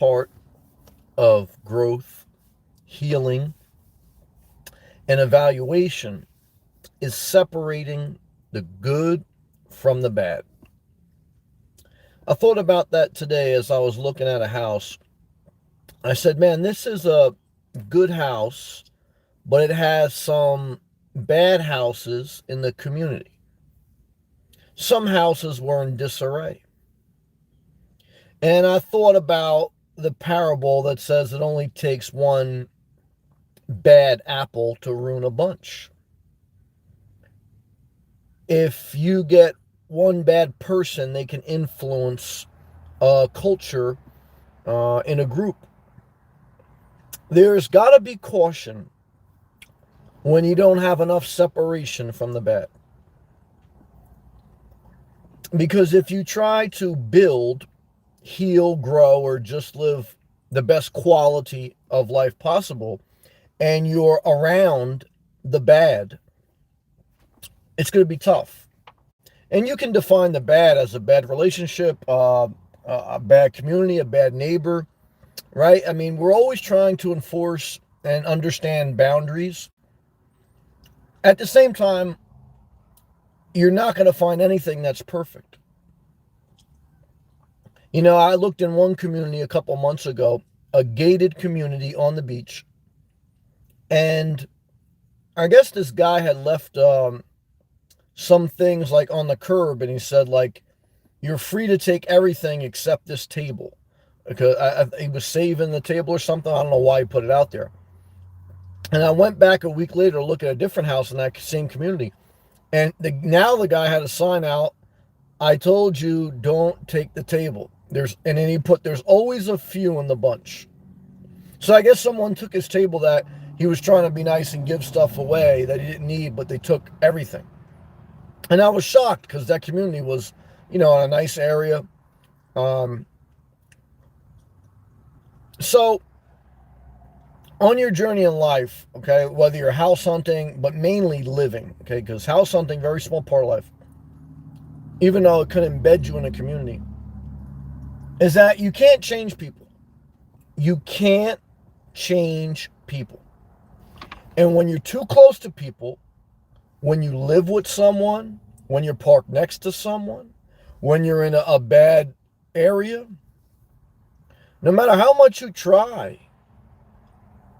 part of growth, healing, and evaluation is separating the good from the bad. I thought about that today as I was looking at a house. I said, man, this is a good house, but it has some bad houses in the community. Some houses were in disarray. And I thought about the parable that says it only takes one bad apple to ruin a bunch. If you get one bad person, they can influence a culture in a group. There's got to be caution when you don't have enough separation from the bad. Because if you try to build, heal, grow, or just live the best quality of life possible, and you're around the bad, it's going to be tough. And you can define the bad as a bad relationship, a bad community, a bad neighbor, right? I mean, we're always trying to enforce and understand boundaries. At the same time, you're not going to find anything that's perfect. You know, I looked in one community a couple months ago, a gated community on the beach, and I guess this guy had left some things like on the curb, and he said like, "You're free to take everything except this table," because he was saving the table or something. I don't know why he put it out there. And I went back a week later to look at a different house in that same community, and now the guy had a sign out. I told you don't take the table. And then he put, there's always a few in the bunch. So I guess someone took his table that he was trying to be nice and give stuff away that he didn't need, but they took everything. And I was shocked because that community was, in a nice area. So on your journey in life, okay, whether you're house hunting, but mainly living, okay, because house hunting, very small part of life, even though it could embed you in a community, is that you can't change people. You can't change people. And when you're too close to people, when you live with someone, when you're parked next to someone, when you're in a bad area, no matter how much you try,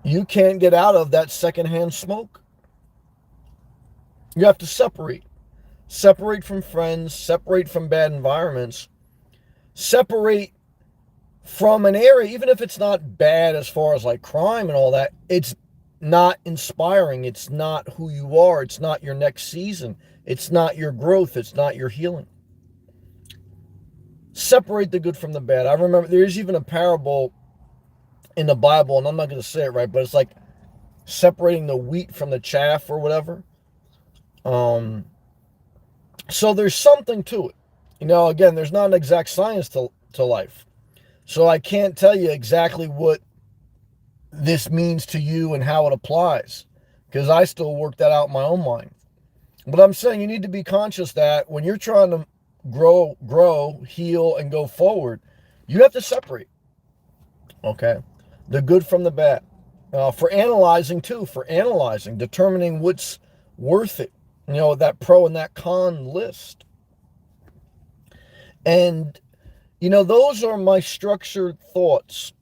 you can't get out of that secondhand smoke. You have to separate. Separate from friends, separate from bad environments, separate from an area, even if it's not bad as far as like crime and all that, it's not inspiring. It's not who you are. It's not your next season. It's not your growth. It's not your healing. Separate the good from the bad. I remember there's even a parable in the Bible, and I'm not going to say it right, but it's like separating the wheat from the chaff or whatever. So there's something to it. Again, there's not an exact science to life. So I can't tell you exactly what this means to you and how it applies, because I still work that out in my own mind. But I'm saying you need to be conscious that when you're trying to grow, heal, and go forward, you have to separate, okay, the good from the bad. For analyzing, determining what's worth it, that pro and that con list. And, those are my structured thoughts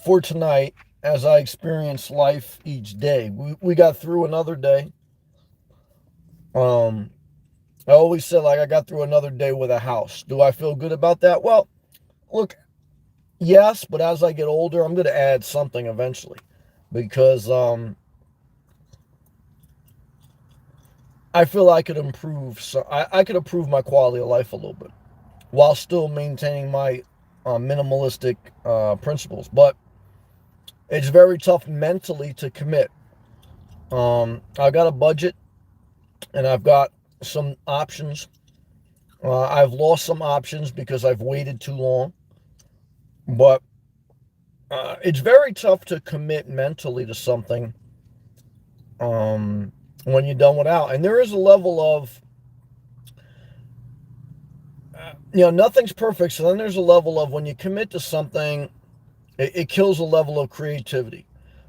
for tonight as I experience life each day. We got through another day. I always said, like, I got through another day with a house. Do I feel good about that? Well, look, yes, but as I get older, I'm going to add something eventually, because I feel I could improve. So I could improve my quality of life a little bit while still maintaining my minimalistic principles. But it's very tough mentally to commit. I've got a budget, and I've got some options. I've lost some options because I've waited too long. But it's very tough to commit mentally to something when you're done without. And there is a level of, nothing's perfect. So then there's a level of when you commit to something, It kills a level of creativity.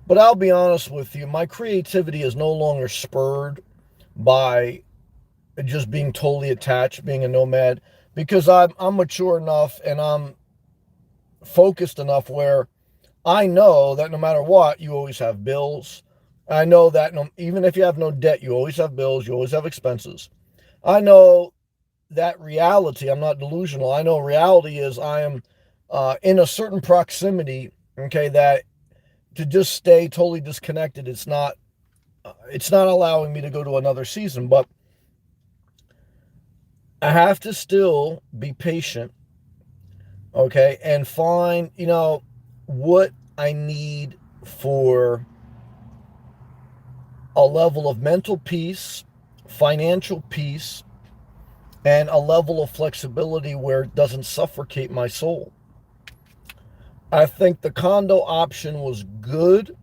But I'll be honest with you, my creativity is no longer spurred by just being totally attached, being a nomad, because I'm mature enough and I'm focused enough where I know that no matter what, you always have bills. I know that even if you have no debt, you always have bills, you always have expenses. I know that reality. I'm not delusional. I know reality is I am in a certain proximity, okay, that to just stay totally disconnected, it's not allowing me to go to another season, but I have to still be patient, okay, and find, what I need for a level of mental peace, financial peace, and a level of flexibility where it doesn't suffocate my soul. I think the condo option was good,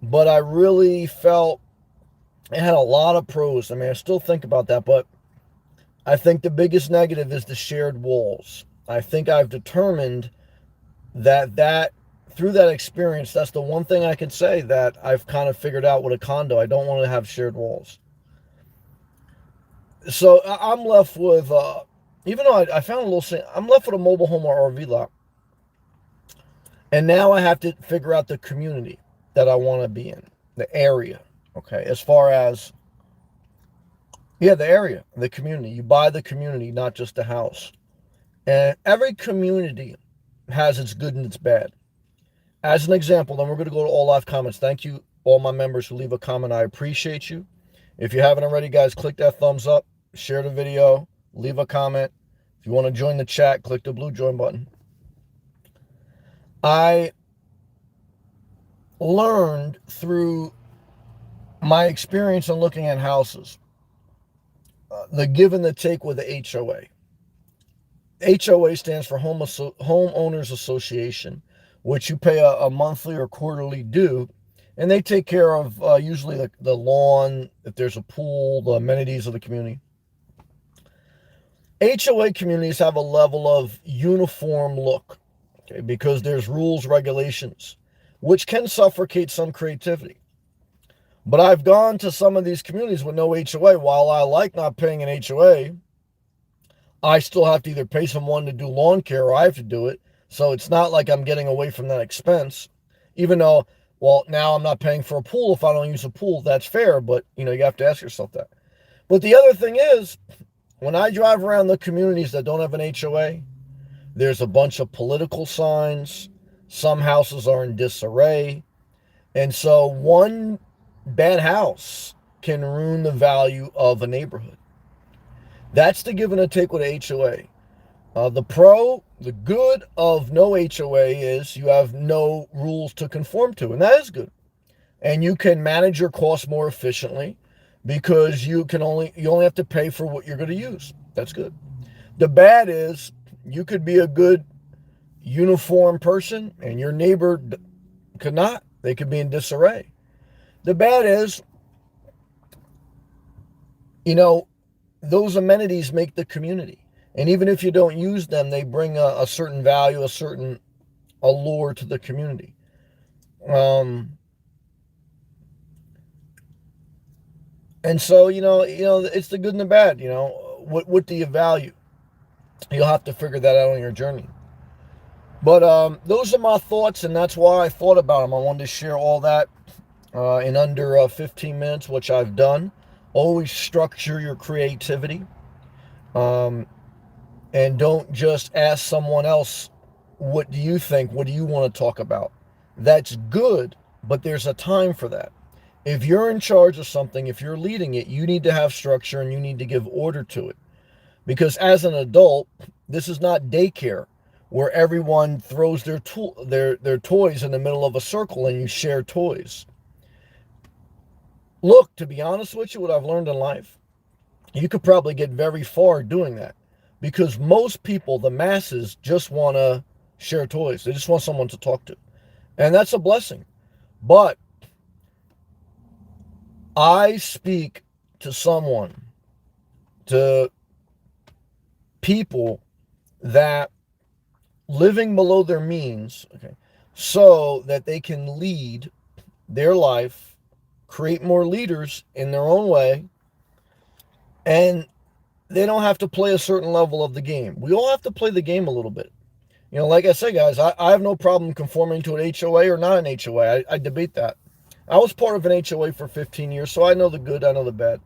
but I really felt it had a lot of pros. I mean, I still think about that, but I think the biggest negative is the shared walls. I think I've determined that through that experience, that's the one thing I can say that I've kind of figured out with a condo. I don't want to have shared walls. So I'm left with, even though I found a little, I'm left with a mobile home or RV lot. And now I have to figure out the community that I want to be in, the area. Okay. As far as, yeah, the area, the community. You buy the community, not just the house. And every community has its good and its bad. As an example, then we're going to go to all live comments. Thank you, all my members who leave a comment. I appreciate you. If you haven't already, guys, click that thumbs up, share the video, leave a comment. If you want to join the chat, click the blue join button. I learned through my experience in looking at houses, the give and the take with the HOA. HOA stands for Homeowners Association, which you pay a monthly or quarterly due, and they take care of usually the lawn, if there's a pool, the amenities of the community. HOA communities have a level of uniform look, okay, because there's rules, regulations, which can suffocate some creativity. But I've gone to some of these communities with no HOA. While I like not paying an HOA, I still have to either pay someone to do lawn care or I have to do it. So it's not like I'm getting away from that expense, even though, well, now I'm not paying for a pool if I don't use a pool. That's fair, but you have to ask yourself that. But the other thing is, when I drive around the communities that don't have an HOA, there's a bunch of political signs. Some houses are in disarray. And so one bad house can ruin the value of a neighborhood. That's the give and a take with a HOA. The good of no HOA is you have no rules to conform to, and that is good. And you can manage your costs more efficiently because you only have to pay for what you're going to use. That's good. The bad is you could be a good uniform person and your neighbor could not. They could be in disarray. The bad is, those amenities make the community. And even if you don't use them, they bring a certain value, a certain allure to the community. And so, it's the good and the bad. What do you value? You'll have to figure that out on your journey. But those are my thoughts, and that's why I thought about them. I wanted to share all that in under 15 minutes, which I've done. Always structure your creativity. And don't just ask someone else, what do you think? What do you want to talk about? That's good, but there's a time for that. If you're in charge of something, if you're leading it, you need to have structure and you need to give order to it. Because as an adult, this is not daycare where everyone throws their toys in the middle of a circle and you share toys. Look, to be honest with you, what I've learned in life, you could probably get very far doing that. Because most people, the masses, just want to share toys. They just want someone to talk to. And that's a blessing. But I speak to people that living below their means. Okay. so that they can lead their life, create more leaders in their own way, and they don't have to play a certain level of the game. We all have to play the game a little bit. Like I said, guys, I have no problem conforming to an HOA or not an HOA. I debate that. I was part of an HOA for 15 years, so I know the good, I know the bad.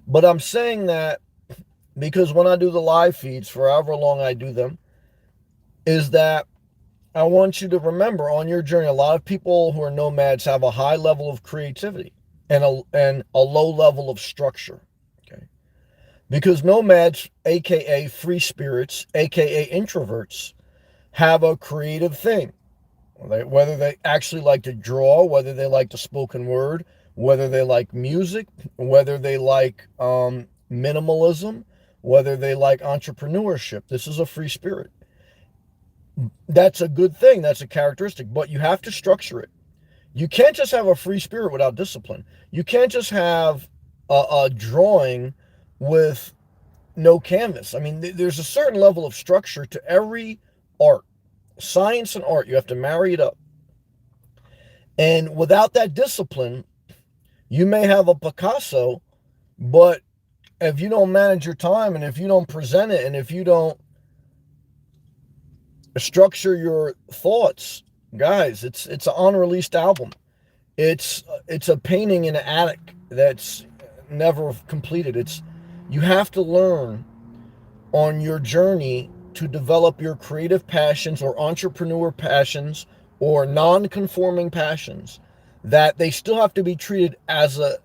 But I'm saying that because when I do the live feeds, for however long I do them, is that I want you to remember on your journey, a lot of people who are nomads have a high level of creativity and a low level of structure. Okay. Because nomads, aka free spirits, aka introverts, have a creative thing. Whether they actually like to draw, whether they like the spoken word, whether they like music, whether they like minimalism, whether they like entrepreneurship. This is a free spirit. That's a good thing. That's a characteristic, but you have to structure it. You can't just have a free spirit without discipline. You can't just have a drawing with no canvas. I mean, there's a certain level of structure to every art. Science and art, you have to marry it up. And without that discipline, you may have a Picasso, but if you don't manage your time and if you don't present it and if you don't structure your thoughts, guys, it's an unreleased album. It's a painting in an attic that's never completed. You have to learn on your journey to develop your creative passions or entrepreneur passions or non-conforming passions, that they still have to be treated as a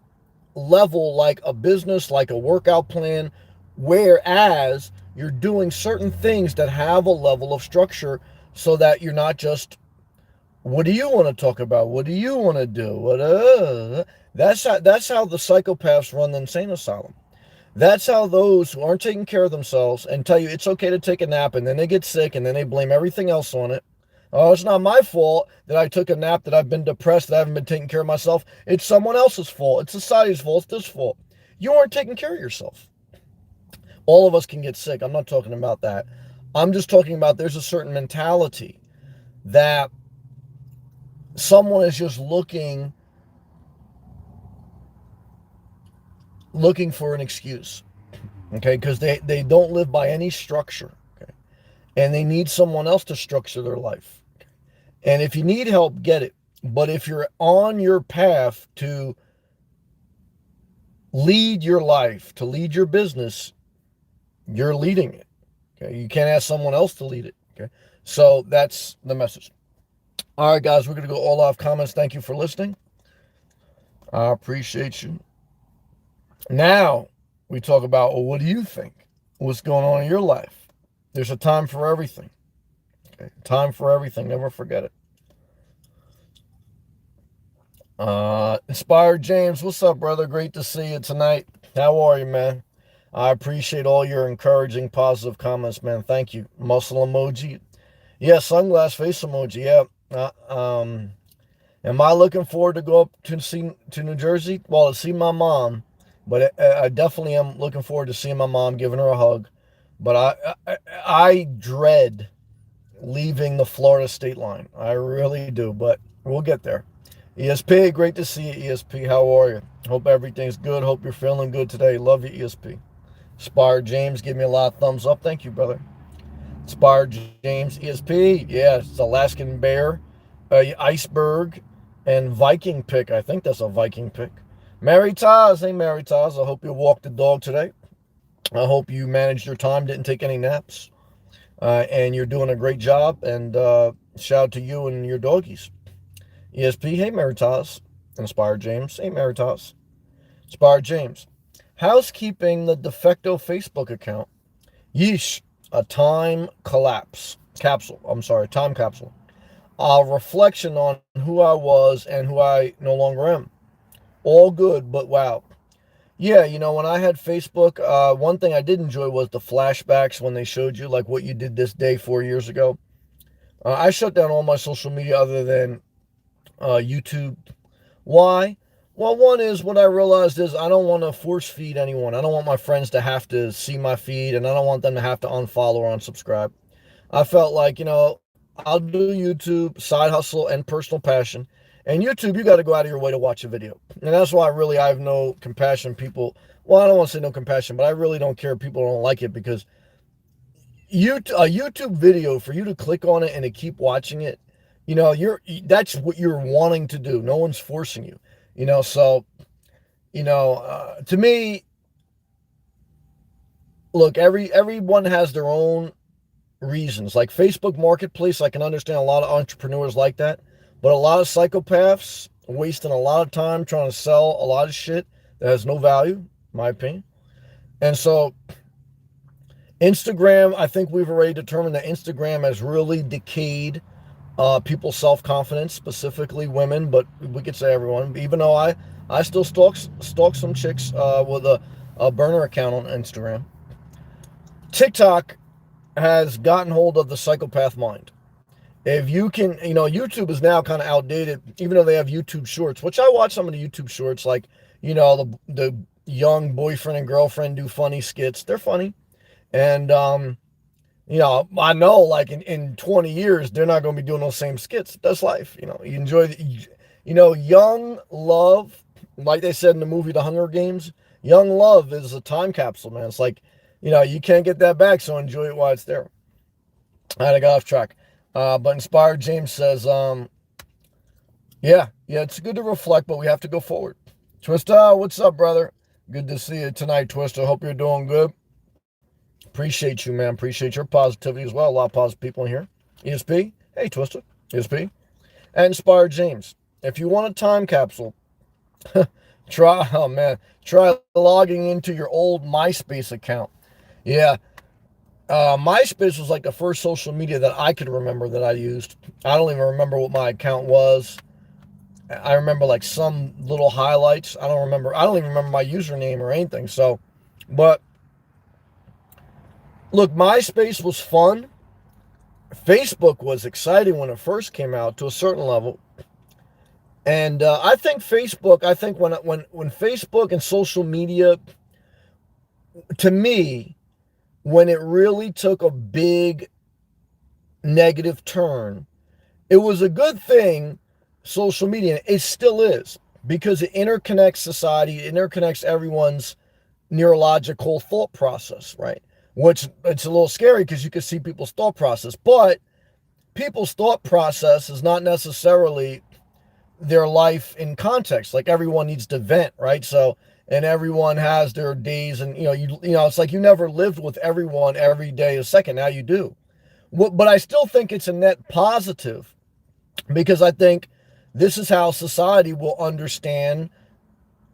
level like a business, like a workout plan, whereas you're doing certain things that have a level of structure so that you're not just, what do you want to talk about? What do you want to do? That's how the psychopaths run the insane asylum. That's how those who aren't taking care of themselves and tell you it's okay to take a nap and then they get sick and then they blame everything else on it. Oh, it's not my fault that I took a nap, that I've been depressed, that I haven't been taking care of myself. It's someone else's fault. It's society's fault. It's this fault. You aren't taking care of yourself. All of us can get sick. I'm not talking about that. I'm just talking about there's a certain mentality that someone is just looking for an excuse, okay, because they don't live by any structure, okay, and they need someone else to structure their life. And if you need help, get it. But if you're on your path to lead your life, to lead your business, you're leading it, okay? You can't ask someone else to lead it, okay? So that's the message. All right, guys, we're going to go all off comments. Thank you for listening. I appreciate you. Now we talk about, well, what do you think? What's going on in your life? There's a time for everything. Okay? Time for everything. Never forget it. Inspired James, what's up, brother? Great to see you tonight. How are you, man? I appreciate all your encouraging, positive comments, man. Thank you. Muscle emoji. Yeah, sunglass face emoji. Yeah. Am I looking forward to go up to New Jersey? Well, to see my mom. But I definitely am looking forward to seeing my mom, giving her a hug. But I dread leaving the Florida state line. I really do, but we'll get there. ESP, great to see you, ESP. How are you? Hope everything's good. Hope you're feeling good today. Love you, ESP. Inspired James, give me a lot of thumbs up. Thank you, brother. Inspired James, ESP. Yeah, it's Alaskan bear, iceberg, and Viking pick. I think that's a Viking pick. Mary Taz, hey Mary Taz, I hope you walked the dog today. I hope you managed your time, didn't take any naps, and you're doing a great job. And shout out to you and your doggies. ESP, hey Mary Taz. Inspired James, hey Mary Taz. Inspired James, housekeeping the de facto Facebook account. Yeesh, a time capsule. A reflection on who I was and who I no longer am. All good, but wow. Yeah, when I had Facebook, one thing I did enjoy was the flashbacks when they showed you like what you did this day 4 years ago. I shut down all my social media other than YouTube. Why? Well, one is what I realized is I don't want to force feed anyone. I don't want my friends to have to see my feed, and I don't want them to have to unfollow or unsubscribe. I felt like, I'll do YouTube, side hustle, and personal passion. And YouTube, you got to go out of your way to watch a video. And that's why really I have no compassion. People, well, I don't want to say no compassion, but I really don't care if people don't like it, because a YouTube video, for you to click on it and to keep watching it, that's what you're wanting to do. No one's forcing you. So to me, look, everyone has their own reasons. Like Facebook Marketplace, I can understand a lot of entrepreneurs like that, but a lot of psychopaths wasting a lot of time trying to sell a lot of shit that has no value, in my opinion. And so Instagram, I think we've already determined that Instagram has really decayed people's self-confidence, specifically women, but we could say everyone. Even though I still stalk some chicks with a burner account on Instagram. TikTok has gotten hold of the psychopath mind. If you can, YouTube is now kind of outdated, even though they have YouTube Shorts, which I watch some of the YouTube Shorts, like, the young boyfriend and girlfriend do funny skits. They're funny. And, I know, like, in 20 years, they're not going to be doing those same skits. That's life. You enjoy young love, like they said in the movie The Hunger Games, young love is a time capsule, man. It's like, you can't get that back, so enjoy it while it's there. I got off track. But Inspired James says, yeah, it's good to reflect, but we have to go forward. Twista, what's up, brother? Good to see you tonight, Twista. Hope you're doing good. Appreciate you, man. Appreciate your positivity as well. A lot of positive people in here. ESP, hey, Twista. ESP. And Inspired James, if you want a time capsule, try logging into your old MySpace account. Yeah, MySpace was like the first social media that I could remember that I used. I don't even remember what my account was. I remember like some little highlights. I don't even remember my username or anything. So, but look, MySpace was fun. Facebook was exciting when it first came out to a certain level. And I think when Facebook and social media, to me, when it really took a big negative turn, it was a good thing, social media. It still is, because it interconnects society, it interconnects everyone's neurological thought process, right? Which, it's a little scary because you can see people's thought process, but people's thought process is not necessarily their life in context. Like, everyone needs to vent, right? So, and everyone has their days, and it's like you never lived with everyone every day a second. Now you do. But I still think it's a net positive, because I think this is how society will understand,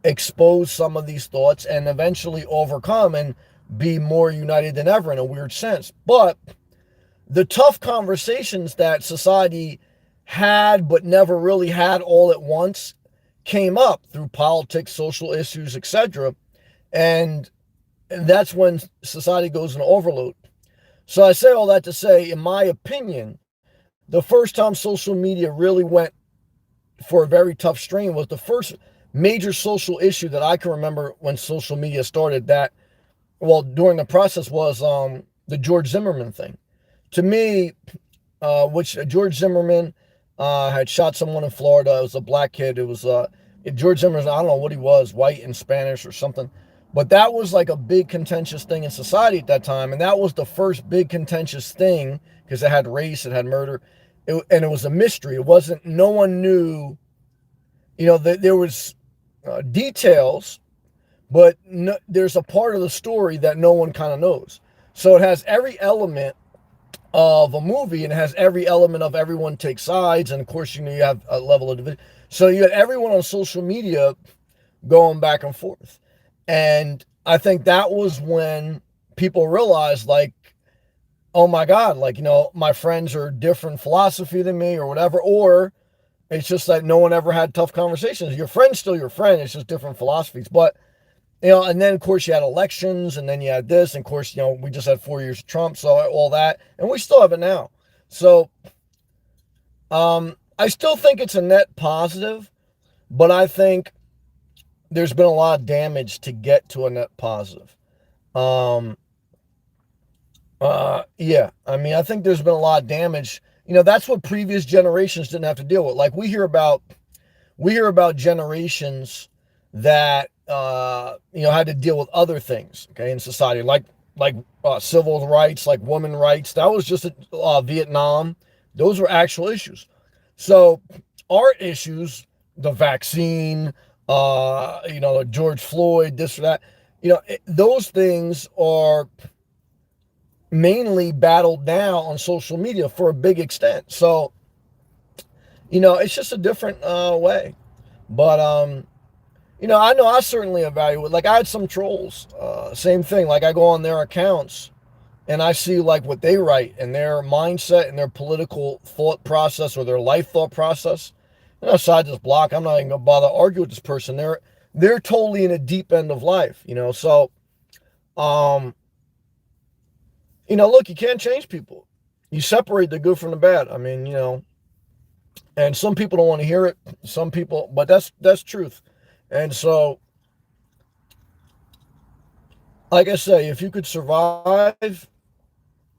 expose some of these thoughts, and eventually overcome and be more united than ever, in a weird sense. But the tough conversations that society had but never really had all at once came up through politics, social issues, etc. And that's when society goes in overload. So I say all that to say, in my opinion, the first time social media really went for a very tough strain was the first major social issue that I can remember when social media started, that, well, during the process, was the George Zimmerman thing. To me, which George Zimmerman had shot someone in Florida. It was a black kid. It was George Zimmerman, I don't know what he was, white and Spanish or something. But that was like a big contentious thing in society at that time. And that was the first big contentious thing, because it had race, it had murder. And it was a mystery. It wasn't, no one knew, there was details, but no, there's a part of the story that no one kind of knows. So it has every element of a movie, and it has every element of everyone takes sides. And of course, you have a level of division. So you had everyone on social media going back and forth. And I think that was when people realized, like, oh my God, like, my friends are different philosophy than me or whatever. Or it's just that no one ever had tough conversations. Your friend's still your friend. It's just different philosophies. But, and then of course you had elections, and then you had this, and of course, we just had 4 years of Trump. So all that, and we still have it now. So, I still think it's a net positive, but I think there's been a lot of damage to get to a net positive. Yeah. I mean, I think there's been a lot of damage. That's what previous generations didn't have to deal with. Like we hear about generations that had to deal with other things, okay, in society, like civil rights, like women rights. That was just Vietnam. Those were actual issues. So our issues, the vaccine, George Floyd, this or that, those things are mainly battled now on social media for a big extent. So it's just a different way. But I know I certainly evaluate. Like I had some trolls, same thing. Like I go on their accounts and I see like what they write and their mindset and their political thought process or their life thought process. And so I just block. I'm not even gonna bother argue with this person. They're totally in a deep end of life. So um, look, you can't change people. You separate the good from the bad. I mean, and some people don't want to hear it. Some people, but that's truth. And so, like I say, if you could survive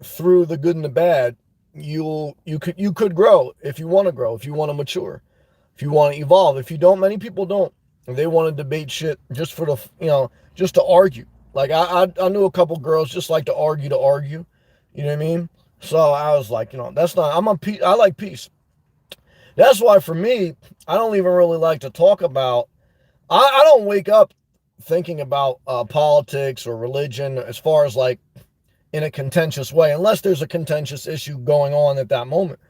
through the good and the bad, you could grow if you want to grow, if you want to mature, if you want to evolve. If you don't, many people don't. They want to debate shit just for just to argue. Like I knew a couple girls just like to argue to argue. You know what I mean? So I was like, that's not. I like peace. That's why for me, I don't even really like to talk about. I don't wake up thinking about politics or religion as far as like in a contentious way, unless there's a contentious issue going on at that moment.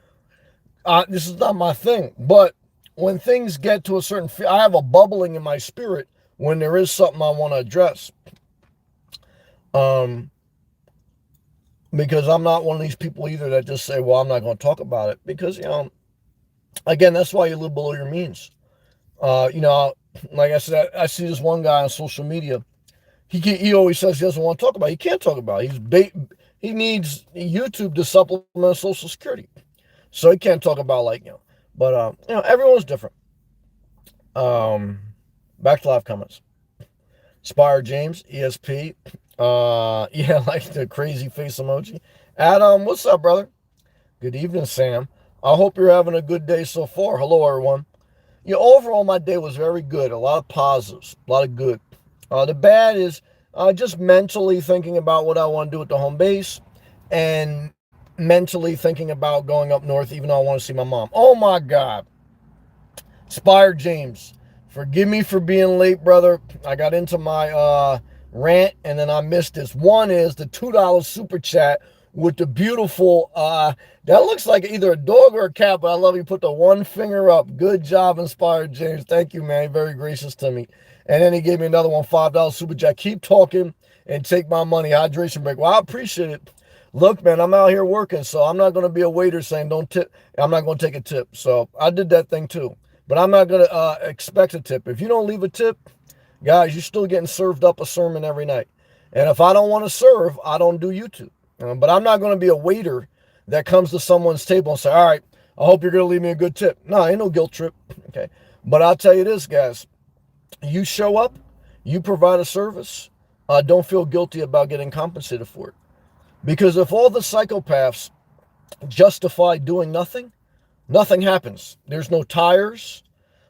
This is not my thing. But when things get to a certain, I have a bubbling in my spirit when there is something I want to address. Um, because I'm not one of these people either that just say, well, I'm not going to talk about it. Because, again, that's why you live below your means. Uh, you know, like I said, I see this one guy on social media. He always says he doesn't want to talk about it. He can't talk about it. He needs YouTube to supplement Social Security. So he can't talk about but everyone's different. Um, Back to live comments. Spire James, ESP. Yeah, like the crazy face emoji. Adam, what's up, brother? Good evening, Sam. I hope you're having a good day so far. Hello, everyone. Overall, my day was very good. A lot of positives, a lot of good. The bad is just mentally thinking about what I want to do at the home base and mentally thinking about going up north, even though I want to see my mom. Oh, my God. Spire James, forgive me for being late, brother. I got into my rant and then I missed this. One is the $2 super chat with the beautiful, that looks like either a dog or a cat, but I love you put the one finger up. Good job, Inspired James. Thank you, man. Very gracious to me. And then he gave me another one, $5 super chat. Keep talking and take my money. Hydration break. Well, I appreciate it. Look, man, I'm out here working, so I'm not going to be a waiter saying don't tip. I'm not going to take a tip. So I did that thing too. But I'm not going to expect a tip. If you don't leave a tip, guys, you're still getting served up a sermon every night. And if I don't want to serve, I don't do YouTube. But I'm not going to be a waiter that comes to someone's table and say, all right, I hope you're going to leave me a good tip. No, ain't no guilt trip. Okay. But I'll tell you this, guys. You show up, you provide a service, don't feel guilty about getting compensated for it. Because if all the psychopaths justify doing nothing, nothing happens. There's no tires.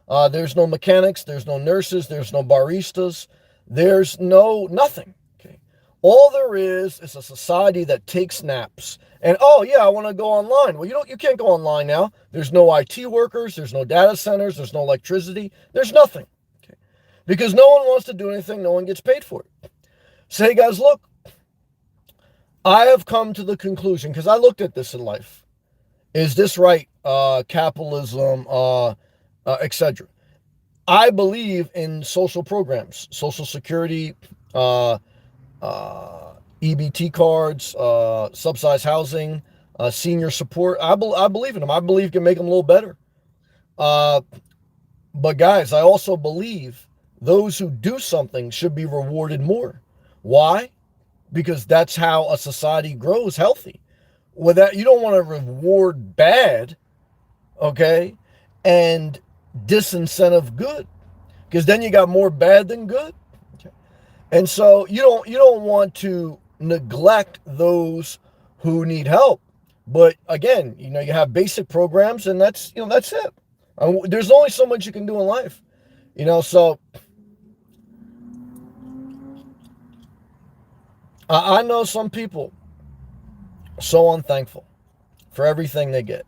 There's no mechanics. There's no nurses. There's no baristas. There's no nothing. Okay. All there is a society that takes naps. And oh yeah, I want to go online. Well, you can't go online now. There's no IT workers. There's no data centers. There's no electricity. There's nothing. Okay. Because no one wants to do anything. No one gets paid for it. So hey guys, look, I have come to the conclusion because I looked at this in life. Is this right? Capitalism, etc. I believe in social programs, Social Security, EBT cards, subsidized housing, senior support. I believe in them. I believe can make them a little better. But guys, I also believe those who do something should be rewarded more. Why? Because that's how a society grows healthy. With that, you don't want to reward bad, okay, and disincentive good, because then you got more bad than good. Okay. And so you don't want to neglect those who need help. But again, you have basic programs, and that's it. There's only so much you can do in life, So I know some people so unthankful for everything they get.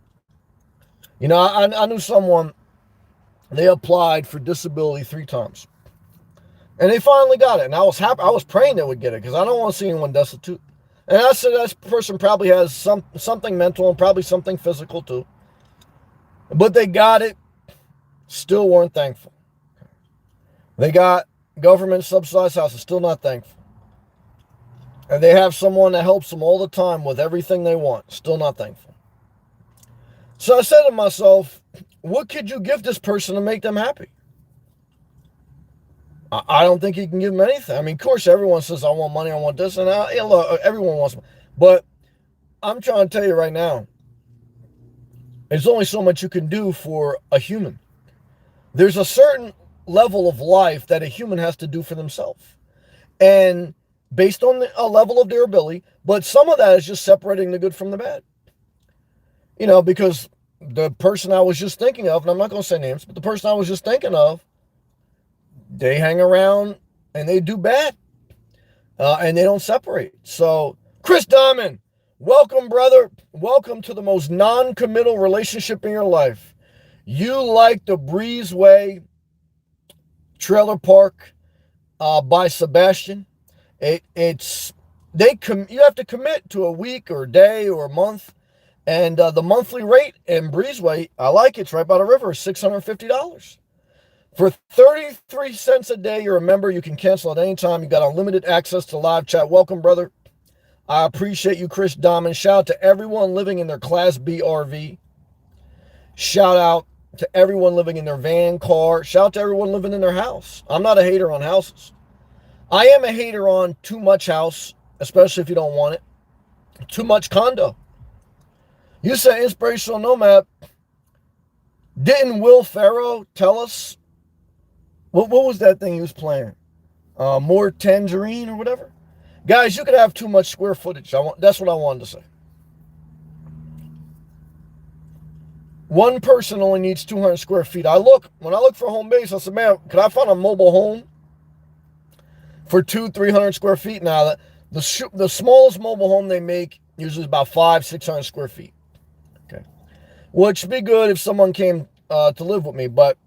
I knew someone, they applied for disability 3 times. And they finally got it. And I was happy. I was praying they would get it because I don't want to see anyone destitute. And I said that person probably has something mental and probably something physical too. But they got it, still weren't thankful. They got government subsidized houses, still not thankful. And they have someone that helps them all the time with everything they want, still not thankful. So I said to myself, what could you give this person to make them happy? I don't think you can give them anything. I mean, of course, everyone says, I want money, I want this, and look, everyone wants money. But I'm trying to tell you right now, there's only so much you can do for a human. There's a certain level of life that a human has to do for themselves. And based on a level of their ability, but some of that is just separating the good from the bad. Because the person I was just thinking of, and I'm not going to say names, but the person I was just thinking of, they hang around and they do bad, and they don't separate. So, Chris Diamond, welcome, brother. Welcome to the most non-committal relationship in your life. You like the Breezeway Trailer Park by Sebastian. You have to commit to a week or a day or a month, and the monthly rate in Breezeway, I like it. It's right by the river, $650. For 33 cents a day, you're a member. You can cancel at any time. You got unlimited access to live chat. Welcome, brother. I appreciate you, Chris Diamond. Shout out to everyone living in their Class B RV. Shout out to everyone living in their van, car. Shout out to everyone living in their house. I'm not a hater on houses. I am a hater on too much house, especially if you don't want it. Too much condo. You said inspirational nomad. Didn't Will Ferrell tell us? What was that thing he was playing? More Tangerine or whatever? Guys, you could have too much square footage. That's what I wanted to say. One person only needs 200 square feet. When I look for a home base, I said, man, could I find a mobile home for 200-300 square feet? Now, the smallest mobile home they make usually is about 500-600 square feet. Okay. Which would be good if someone came to live with me, but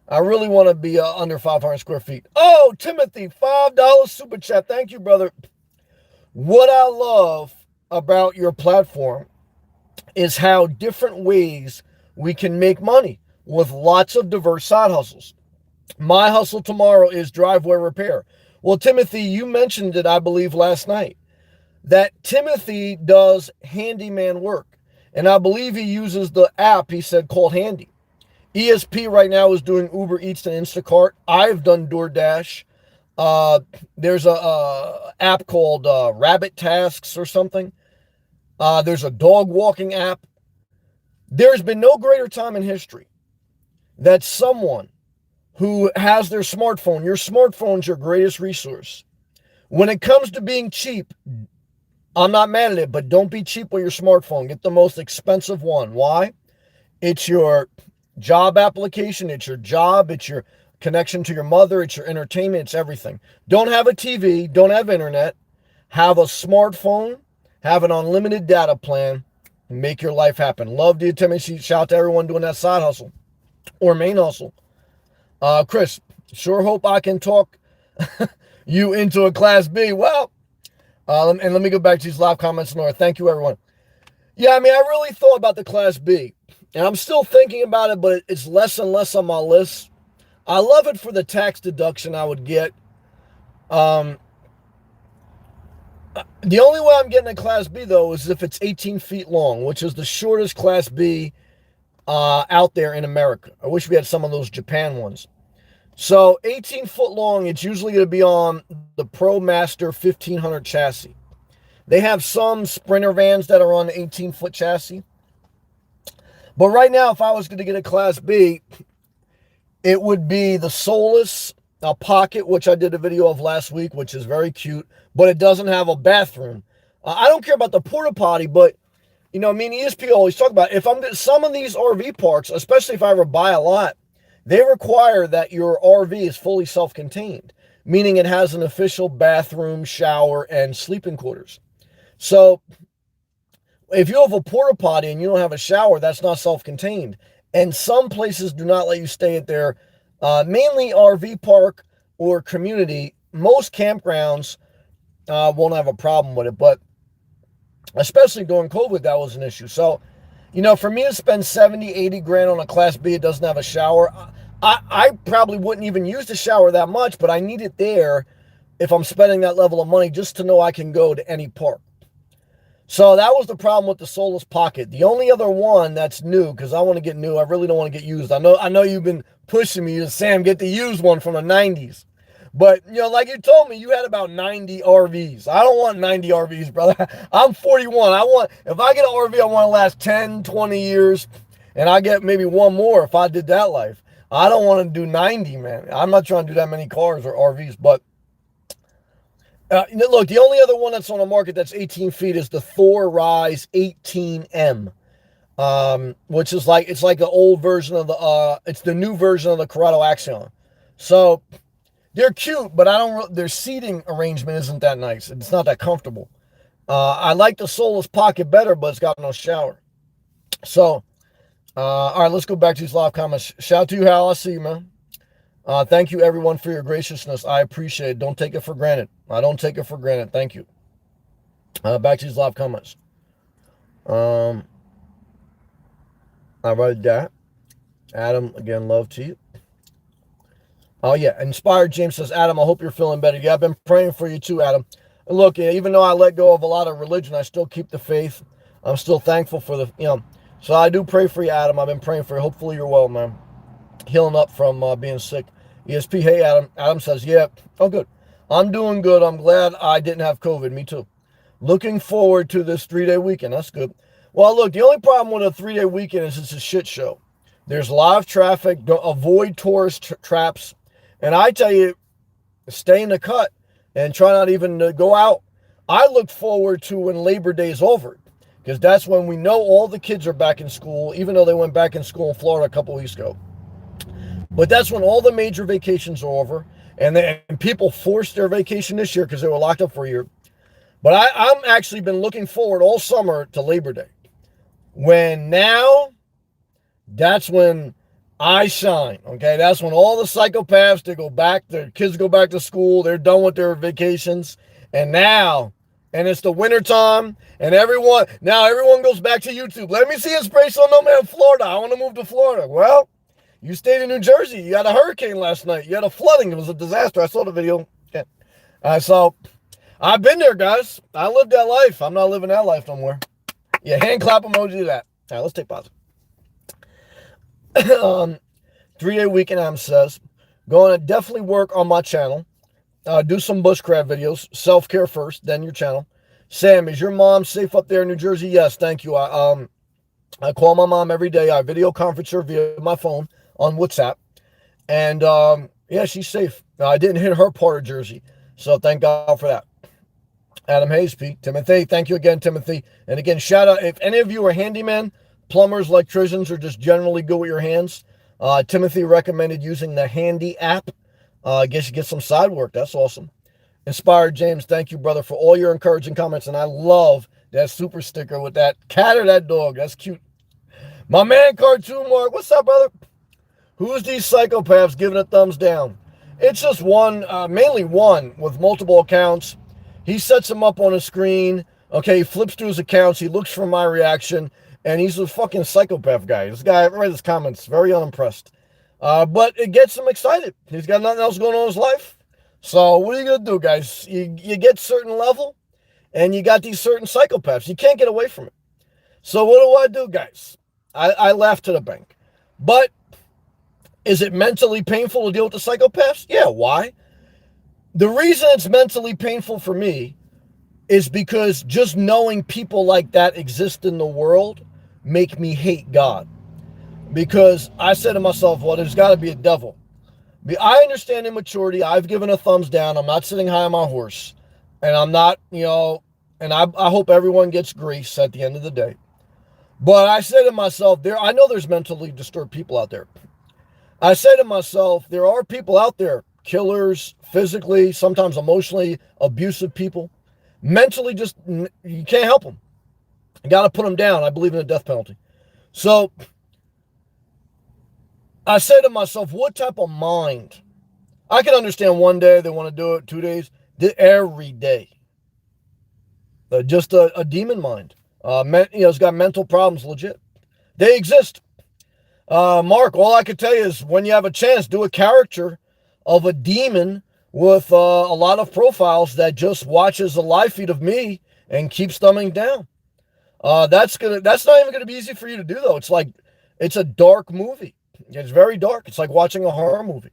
I really want to be under 500 square feet. Oh, Timothy, $5 super chat. Thank you, brother. What I love about your platform is how different ways we can make money with lots of diverse side hustles. My hustle tomorrow is driveway repair. Well, Timothy, you mentioned it, I believe, last night, that Timothy does handyman work. And I believe he uses the app, he said, called Handy. ESP right now is doing Uber Eats and Instacart. I've done DoorDash. There's a app called Rabbit Tasks or something. There's a dog walking app. There's been no greater time in history that someone who has their smartphone, your smartphone's your greatest resource. When it comes to being cheap, I'm not mad at it, but don't be cheap with your smartphone. Get the most expensive one. Why? It's your job application, it's your job, it's your connection to your mother, it's your entertainment, it's everything. Don't have a TV, don't have internet, have a smartphone, have an unlimited data plan, and make your life happen. Love the attention. Shout out to everyone doing that side hustle or main hustle. Chris, sure hope I can talk you into a Class B. Well, and let me go back to these live comments more. Thank you, everyone. Yeah, I mean, I really thought about the Class B. And I'm still thinking about it, but it's less and less on my list. I love it for the tax deduction I would get. The only way I'm getting a Class B, though, is if it's 18 feet long, which is the shortest Class B out there in America. I wish we had some of those Japan ones. So 18 foot long, it's usually going to be on the ProMaster 1500 chassis. They have some Sprinter vans that are on the 18-foot chassis. But right now, if I was going to get a Class B, it would be the Solus Pocket, which I did a video of last week, which is very cute, but it doesn't have a bathroom. I don't care about the porta potty, but me and ESP always talk about if I'm some of these RV parks, especially if I ever buy a lot, they require that your RV is fully self-contained, meaning it has an official bathroom, shower, and sleeping quarters. So if you have a porta potty and you don't have a shower, that's not self-contained. And some places do not let you stay at their mainly RV park or community. Most campgrounds won't have a problem with it, but especially during COVID, that was an issue. So, for me to spend 70, 80 grand on a Class B, it doesn't have a shower. I probably wouldn't even use the shower that much, but I need it there if I'm spending that level of money just to know I can go to any park. So that was the problem with the Solus Pocket. The only other one that's new, because I want to get new, I really don't want to get used. I know you've been pushing me to Sam, get the used one from the 90s. But, like you told me, you had about 90 RVs. I don't want 90 RVs, brother. I'm 41. If I get an RV, I want to last 10, 20 years. And I get maybe one more if I did that life. I don't want to do 90, man. I'm not trying to do that many cars or RVs. But, look, the only other one that's on the market that's 18 feet is the Thor Rise 18M. Which is it's like the old version of it's the new version of the Corrado Axion. So, they're cute, but their seating arrangement isn't that nice. It's not that comfortable. I like the Solus Pocket better, but it's got no shower. So, all right, let's go back to these live comments. Shout out to you, Hal. I see you, man. Thank you, everyone, for your graciousness. I appreciate it. Don't take it for granted. I don't take it for granted. Thank you. Back to these live comments. I wrote that. Adam, again, love to you. Oh, yeah. Inspired James says, Adam, I hope you're feeling better. Yeah, I've been praying for you too, Adam. And look, even though I let go of a lot of religion, I still keep the faith. I'm still thankful for so I do pray for you, Adam. I've been praying for you. Hopefully you're well, man. Healing up from being sick. ESP, hey, Adam. Adam says, yeah. Oh, good. I'm doing good. I'm glad I didn't have COVID. Me too. Looking forward to this 3-day weekend. That's good. Well, look, the only problem with a 3-day weekend is it's a shit show. There's live traffic. Avoid tourist traps. And I tell you, stay in the cut and try not even to go out. I look forward to when Labor Day is over, because that's when we know all the kids are back in school, even though they went back in school in Florida a couple weeks ago. But that's when all the major vacations are over, and people forced their vacation this year because they were locked up for a year. But I'm actually been looking forward all summer to Labor Day. That's when I shine, okay? That's when all the psychopaths, their kids go back to school, they're done with their vacations, and it's the winter time, and everyone goes back to YouTube. Let me see Inspirational Nomad in Florida. I want to move to Florida. Well, you stayed in New Jersey. You had a hurricane last night. You had a flooding. It was a disaster. I saw the video. Yeah. So, I've been there, guys. I lived that life. I'm not living that life no more. Yeah, hand clap emoji to that. All right, let's take pause. 3-day weekend, Am says, going to definitely work on my channel. Do some bushcraft videos. Self-care first, then your channel. Sam, is your mom safe up there in New Jersey? Yes, thank you. I call my mom every day. I video conference her via my phone on WhatsApp. And, yeah, she's safe. I didn't hit her part of Jersey. So thank God for that. Adam Hayes, Pete. Timothy, thank you again, Timothy. And again, shout out, if any of you are handyman, plumbers, electricians, or just generally good with your hands, Timothy recommended using the Handy app. I guess you get some side work. That's awesome. Inspired James, thank you, brother, for all your encouraging comments. And I love that super sticker with that cat or that dog. That's cute. My man, Cartoon Mark, what's up, brother? Who's these psychopaths giving a thumbs down? It's just one, mainly one, with multiple accounts. He sets them up on a screen. Okay, he flips through his accounts. He looks for my reaction. And he's a fucking psychopath guy. This guy, I read his comments, very unimpressed. But it gets him excited. He's got nothing else going on in his life. So what are you going to do, guys? You get certain level, and you got these certain psychopaths. You can't get away from it. So what do, guys? I laugh to the bank. But is it mentally painful to deal with the psychopaths? Yeah, why? The reason it's mentally painful for me is because just knowing people like that exist in the world make me hate God. Because I said to myself, well, there's got to be a devil. I understand immaturity. I've given a thumbs down. I'm not sitting high on my horse. And I'm not, and I hope everyone gets grace at the end of the day. But I say to myself, I know there's mentally disturbed people out there. I say to myself, there are people out there, killers, physically, sometimes emotionally abusive people, mentally just, you can't help them. You got to put them down. I believe in the death penalty. So I say to myself, what type of mind? I can understand one day they want to do it, 2 days, every day. Just a demon mind. It's got mental problems, legit. They exist. Mark, all I can tell you is when you have a chance, do a character of a demon with a lot of profiles that just watches the live feed of me and keeps thumbing down. That's not even gonna be easy for you to do though. It's a dark movie. It's very dark. It's like watching a horror movie.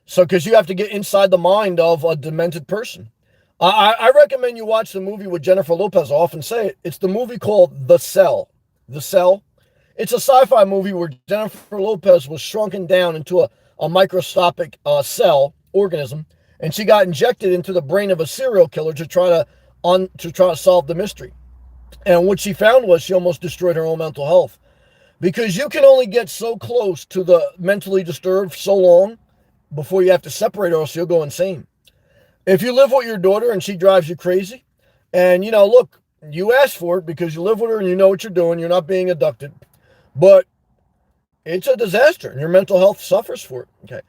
So, because you have to get inside the mind of a demented person. I recommend you watch the movie with Jennifer Lopez. I often say it. It's the movie called The Cell. The Cell. It's a sci-fi movie where Jennifer Lopez was shrunken down into a microscopic cell organism, and she got injected into the brain of a serial killer to try to solve the mystery. And what she found was she almost destroyed her own mental health, because you can only get so close to the mentally disturbed so long before you have to separate, or else you'll go insane. If you live with your daughter and she drives you crazy, and look, you asked for it because you live with her and you know what you're doing, you're not being abducted, but it's a disaster and your mental health suffers for it. Okay.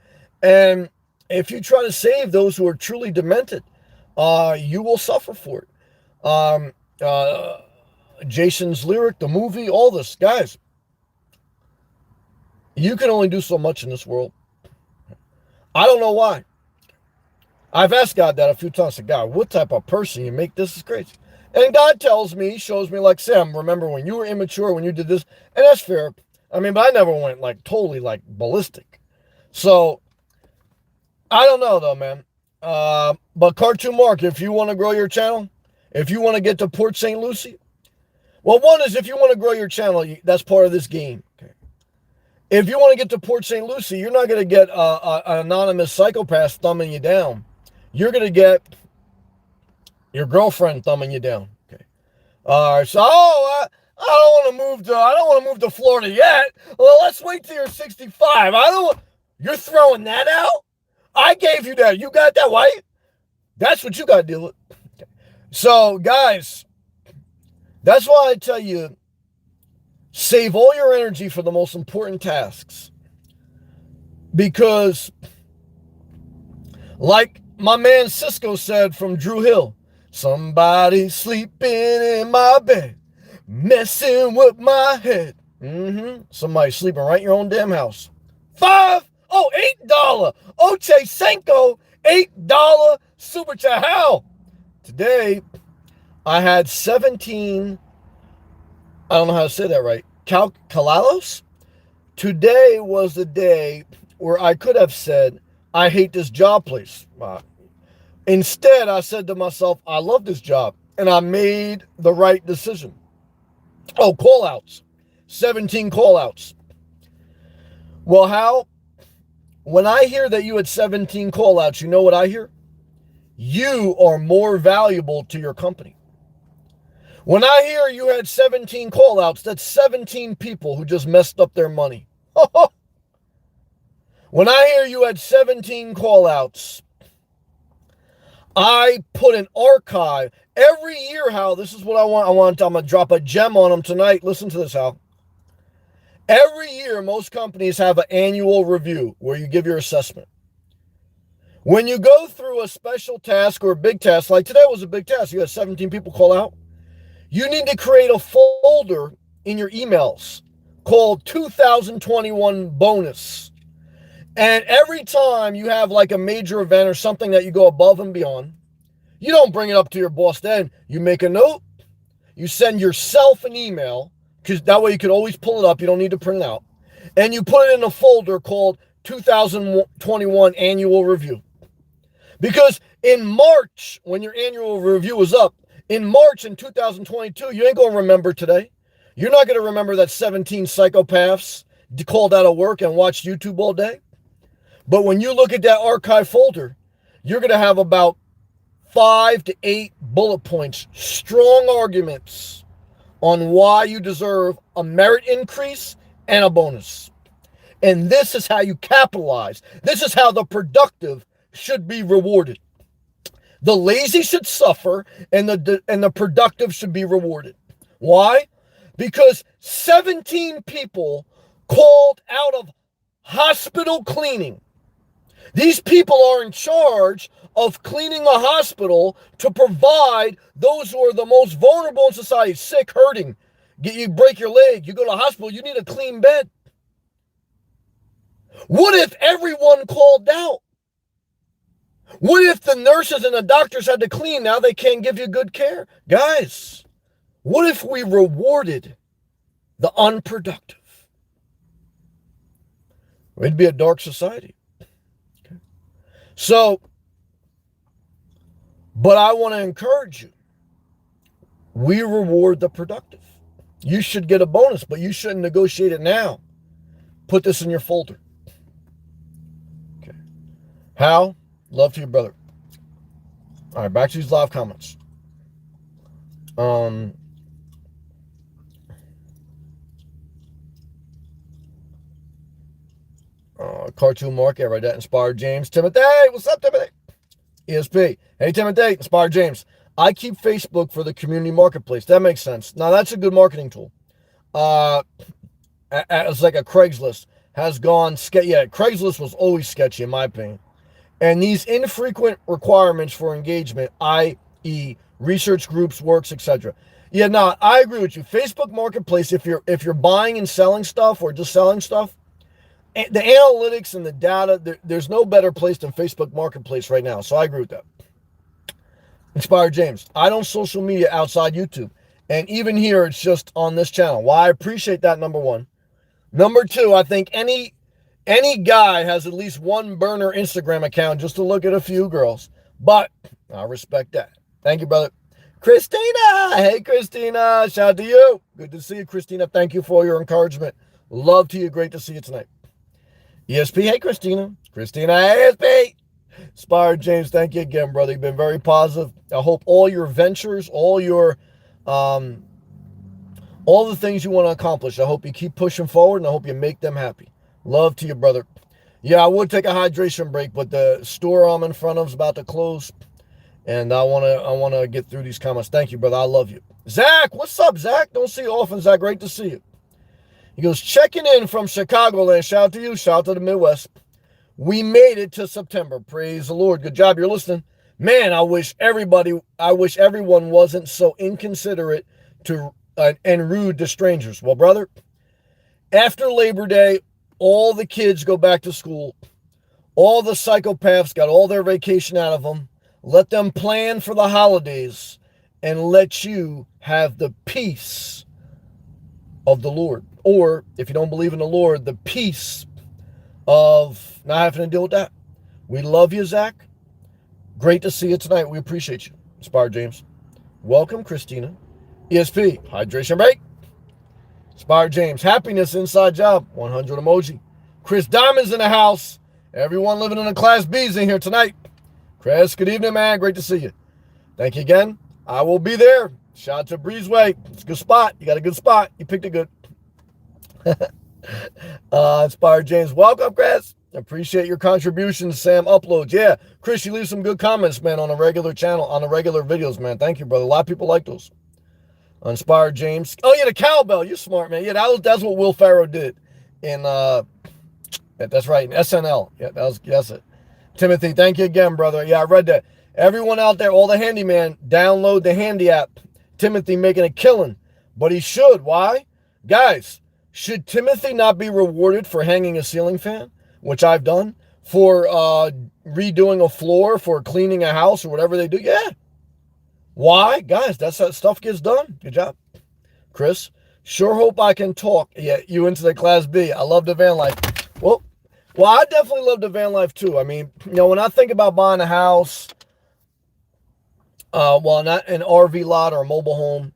And if you try to save those who are truly demented, you will suffer for it. Jason's lyric, the movie, all this, guys, you can only do so much in this world. I don't know why. I've asked God that a few times. I said, God, what type of person you make? This is crazy. And God tells me, shows me, like, Sam, remember when you were immature, when you did this? And that's fair. I mean, but I never went totally ballistic. So I don't know though, man. But Cartoon Mark, if you want to grow your channel, if you want to get to Port St. Lucie, well, one is if you want to grow your channel, that's part of this game. Okay. If you want to get to Port St. Lucie, you're not going to get an anonymous psychopath thumbing you down. You're going to get your girlfriend thumbing you down. Okay. All right. So, I don't want to move to Florida yet. Well, let's wait till you're 65. You're throwing that out? I gave you that. You got that, right? That's what you got to deal with. Okay. So, guys, that's why I tell you, save all your energy for the most important tasks. Because, like my man Cisco said from Drew Hill, somebody sleeping in my bed, messing with my head. Somebody sleeping right in your own damn house. $8. Oche Senko, $8 super chat. How? Today, I had 17, I don't know how to say that right, Kalalos? Today was the day where I could have said, I hate this job place. Instead, I said to myself, I love this job. And I made the right decision. Oh, call-outs. 17 call-outs. Well, Hal, when I hear that you had 17 call-outs, you know what I hear? You are more valuable to your company. When I hear you had 17 call-outs, that's 17 people who just messed up their money. When I hear you had 17 call-outs, I put an archive every year, Hal. This is what I want. I'm going to drop a gem on them tonight. Listen to this, Hal. Every year, most companies have an annual review where you give your assessment. When you go through a special task or a big task, like today was a big task, you had 17 people call out. You need to create a folder in your emails called 2021 bonus. And every time you have like a major event or something that you go above and beyond, you don't bring it up to your boss then. You make a note, you send yourself an email, because that way you can always pull it up. You don't need to print it out. And you put it in a folder called 2021 Annual Review. Because in March, when your annual review is up, in March in 2022, you ain't going to remember today. You're not going to remember that 17 psychopaths called out of work and watched YouTube all day. But when you look at that archive folder, you're going to have about 5 to 8 bullet points, strong arguments on why you deserve a merit increase and a bonus. And this is how you capitalize. This is how the productive should be rewarded. The lazy should suffer, and the productive should be rewarded. Why? Because 17 people called out of hospital cleaning. These people are in charge of cleaning a hospital to provide those who are the most vulnerable in society, sick, hurting. You break your leg, you go to the hospital, you need a clean bed. What if everyone called out? What if the nurses and the doctors had to clean? Now they can't give you good care. Guys, what if we rewarded the unproductive? It'd be a dark society. Okay. So, but I want to encourage you. We reward the productive. You should get a bonus, but you shouldn't negotiate it now. Put this in your folder. Okay. How? Love to your brother. All right, back to these live comments. Cartoon Market, right? That inspired James. Timothy, what's up, Timothy? ESP. Hey, Timothy, inspired James. I keep Facebook for the community marketplace. That makes sense. Now, that's a good marketing tool. It's like a Craigslist has gone sketchy. Yeah, Craigslist was always sketchy, in my opinion. And these infrequent requirements for engagement, i.e., research groups, works, etc. Yeah, no, I agree with you. Facebook Marketplace, if you're buying and selling stuff or just selling stuff, the analytics and the data, there's no better place than Facebook Marketplace right now. So I agree with that. Inspired James. I don't social media outside YouTube. And even here, it's just on this channel. Well, I appreciate that, number one. Number two, I think any guy has at least one burner Instagram account just to look at a few girls. But I respect that. Thank you, brother. Christina. Hey, Christina. Shout out to you. Good to see you, Christina. Thank you for your encouragement. Love to you. Great to see you tonight. ESP. Hey, Christina. Christina, ESP. Inspired James. Thank you again, brother. You've been very positive. I hope all your ventures, all the things you want to accomplish, I hope you keep pushing forward, and I hope you make them happy. Love to you, brother. Yeah, I would take a hydration break, but the store I'm in front of is about to close, and I want to get through these comments. Thank you, brother. I love you. Zach, what's up, Zach? Don't see you often, Zach. Great to see you. He goes, checking in from Chicagoland. Shout out to you. Shout out to the Midwest. We made it to September. Praise the Lord. Good job. You're listening. Man, I wish everyone wasn't so inconsiderate and rude to strangers. Well, brother, after Labor Day, all the kids go back to school. All the psychopaths got all their vacation out of them. Let them plan for the holidays and let you have the peace of the Lord. Or, if you don't believe in the Lord, the peace of not having to deal with that. We love you, Zach. Great to see you tonight. We appreciate you. Inspired James. Welcome, Christina. ESP, hydration break. Inspired James, happiness inside job. 100 emoji. Chris Diamond's in the house. Everyone living in the Class B's in here tonight. Chris, good evening, man. Great to see you. Thank you again. I will be there. Shout out to Breezeway. It's a good spot. You got a good spot. You picked it good. Inspired James, welcome, Chris. Appreciate your contributions, Sam Uploads. Yeah, Chris, you leave some good comments, man, on a regular channel, on the regular videos, man. Thank you, brother. A lot of people like those. Inspired James. Oh, yeah, the cowbell. You're smart, man. Yeah, that's what Will Ferrell did in, that's right, in SNL. Yeah, that's it. Timothy, thank you again, brother. Yeah, I read that. Everyone out there, all the handyman, download the Handy app. Timothy making a killing, but he should. Why? Guys, should Timothy not be rewarded for hanging a ceiling fan, which I've done, for redoing a floor, for cleaning a house or whatever they do? Yeah. Why? Guys, that's how stuff gets done. Good job. Chris, sure hope I can talk. Yeah, you into the Class B. I love the van life. Well, I definitely love the van life too. I mean, when I think about buying a house, not an RV lot or a mobile home,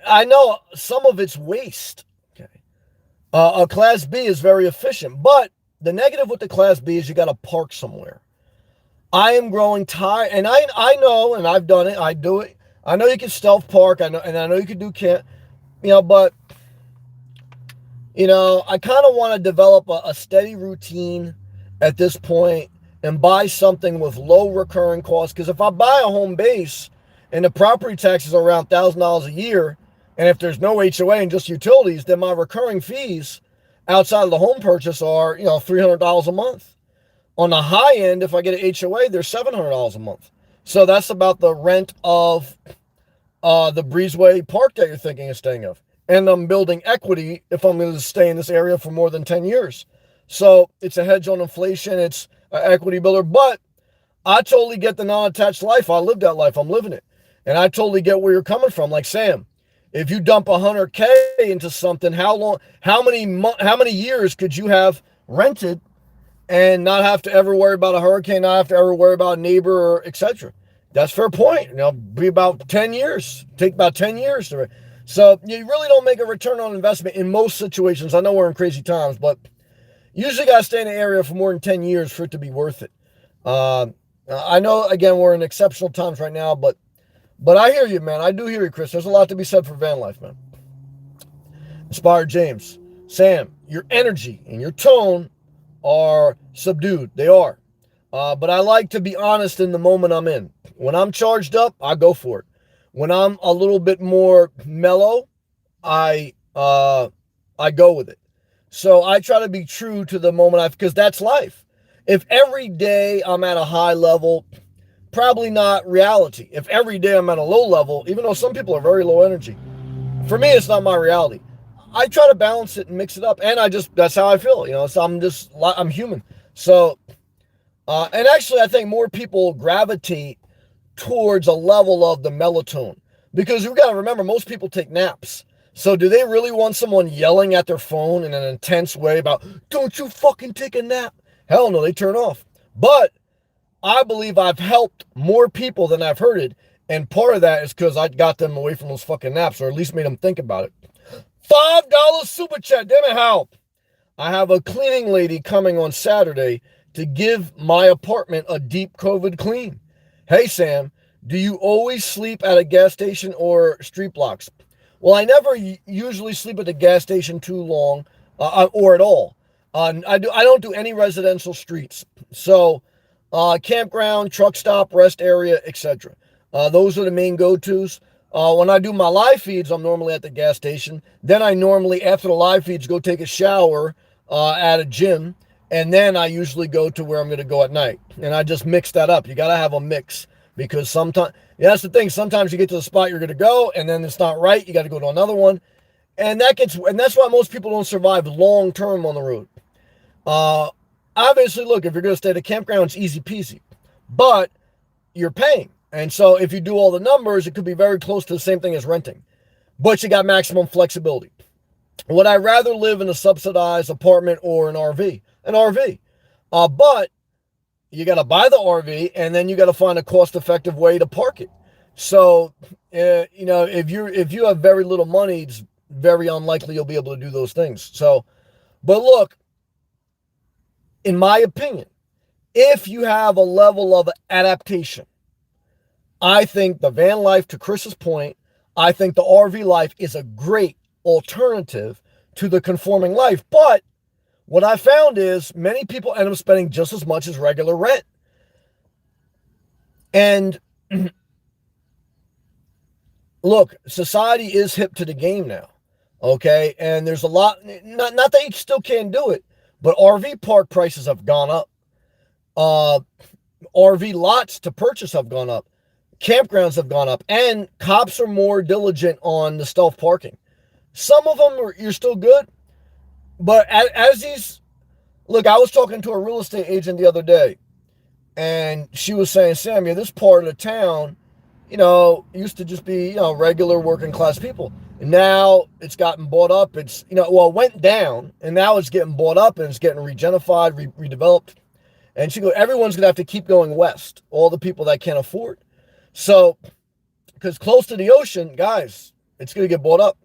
I know some of it's waste. Okay. A Class B is very efficient, but the negative with the Class B is you got to park somewhere. I am growing tired, and I know, and I've done it. I do it. I know you can stealth park. I know, and I know you can do camp. But I kind of want to develop a steady routine at this point and buy something with low recurring costs. Because if I buy a home base and the property taxes are around $1,000 a year, and if there's no HOA and just utilities, then my recurring fees outside of the home purchase are $300 a month. On the high end, if I get an HOA, they're $700 a month. So that's about the rent of the Breezeway Park that you're thinking of staying of. And I'm building equity if I'm going to stay in this area for more than 10 years. So it's a hedge on inflation. It's an equity builder. But I totally get the non-attached life. I live that life. I'm living it. And I totally get where you're coming from. Like, Sam, if you dump 100K into something, how many years could you have rented and not have to ever worry about a hurricane, not have to ever worry about a neighbor, or etc.? That's a fair point. Be about 10 years. Take about 10 years to. So you really don't make a return on investment in most situations. I know we're in crazy times, but you usually got to stay in an area for more than 10 years for it to be worth it. I know, again, we're in exceptional times right now, but I hear you, man. I do hear you, Chris. There's a lot to be said for van life, man. Inspired James. Sam, your energy and your tone are subdued. They are. But I like to be honest in the moment I'm in. When I'm charged up, I go for it. When I'm a little bit more mellow, I go with it. So I try to be true to the moment because that's life. If every day I'm at a high level, probably not reality. If every day I'm at a low level, even though some people are very low energy, for me, it's not my reality. I try to balance it and mix it up. And that's how I feel. So I'm human. So, and actually, I think more people gravitate towards a level of the melatonin, because we've got to remember, most people take naps. So do they really want someone yelling at their phone in an intense way about, don't you fucking take a nap? Hell no, they turn off. But I believe I've helped more people than I've hurted. And part of that is because I got them away from those fucking naps, or at least made them think about it. $5 super chat, damn it, how? I have a cleaning lady coming on Saturday to give my apartment a deep COVID clean. Hey, Sam, do you always sleep at a gas station or street blocks? Well, I never usually sleep at the gas station too long, or at all. I don't do any residential streets. So, campground, truck stop, rest area, etc. Those are the main go-tos. When I do my live feeds, I'm normally at the gas station. Then I normally, after the live feeds, go take a shower at a gym. And then I usually go to where I'm going to go at night. And I just mix that up. You got to have a mix. Because sometimes, that's the thing. Sometimes you get to the spot you're going to go, and then it's not right. You got to go to another one. And that's why most people don't survive long term on the road. Obviously, look, if you're going to stay at a campground, it's easy peasy. But you're paying. And so if you do all the numbers, it could be very close to the same thing as renting. But you got maximum flexibility. Would I rather live in a subsidized apartment or an RV? An RV. But you got to buy the RV, and then you got to find a cost-effective way to park it. So, if you have very little money, it's very unlikely you'll be able to do those things. So, but look, in my opinion, if you have a level of adaptation, I think the van life, to Chris's point, I think the RV life is a great alternative to the conforming life. But what I found is many people end up spending just as much as regular rent. And look, society is hip to the game now. Okay. And there's a lot, not that you still can't do it, but RV park prices have gone up. RV lots to purchase have gone up. Campgrounds have gone up. And cops are more diligent on the stealth parking. Some of them you're still good. But as these, look, I was talking to a real estate agent the other day, and she was saying, Sam, this part of the town, used to just be, regular working class people. And now it's gotten bought up. It's, it went down, and now it's getting bought up, and it's getting regentrified, redeveloped. And she goes, everyone's going to have to keep going west, all the people that can't afford. So, because close to the ocean, guys, it's going to get bought up.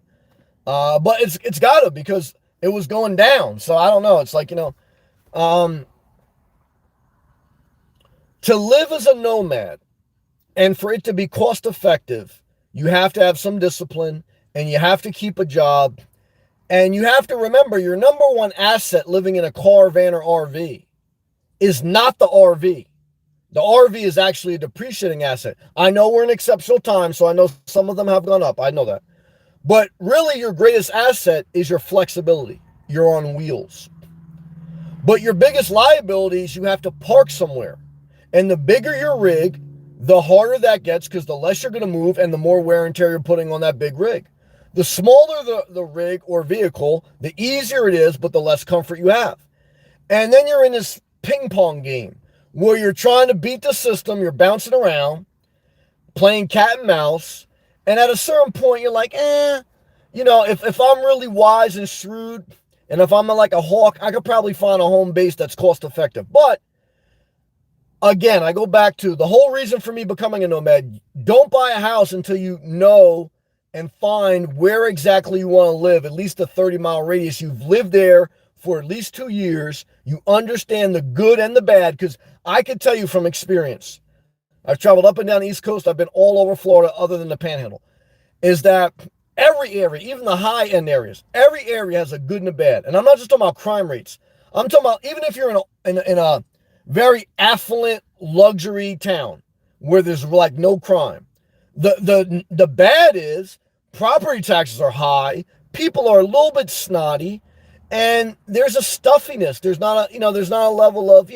But it's got to, because it was going down. So I don't know. It's like, To live as a nomad and for it to be cost effective, you have to have some discipline and you have to keep a job. And you have to remember your number one asset living in a car, van, or RV is not the RV. The RV is actually a depreciating asset. I know we're in exceptional times, so I know some of them have gone up. I know that. But really, your greatest asset is your flexibility. You're on wheels. But your biggest liability is you have to park somewhere. And the bigger your rig, the harder that gets because the less you're going to move and the more wear and tear you're putting on that big rig. The smaller the rig or vehicle, the easier it is, but the less comfort you have. And then you're in this ping pong game where you're trying to beat the system, you're bouncing around, playing cat and mouse, and at a certain point you're like, if I'm really wise and shrewd, and if I'm like a hawk, I could probably find a home base that's cost effective. But again, I go back to the whole reason for me becoming a nomad. Don't buy a house until you know and find where exactly you want to live, at least a 30-mile radius. You've lived there for at least 2 years. You understand the good and the bad, because I can tell you from experience, I've traveled up and down the East Coast. I've been all over Florida other than the Panhandle, is that every area, even the high-end areas, every area has a good and a bad. And I'm not just talking about crime rates. I'm talking about even if you're in a very affluent luxury town where there's like no crime. The bad is property taxes are high, people are a little bit snotty, and there's a stuffiness. There's not a level of,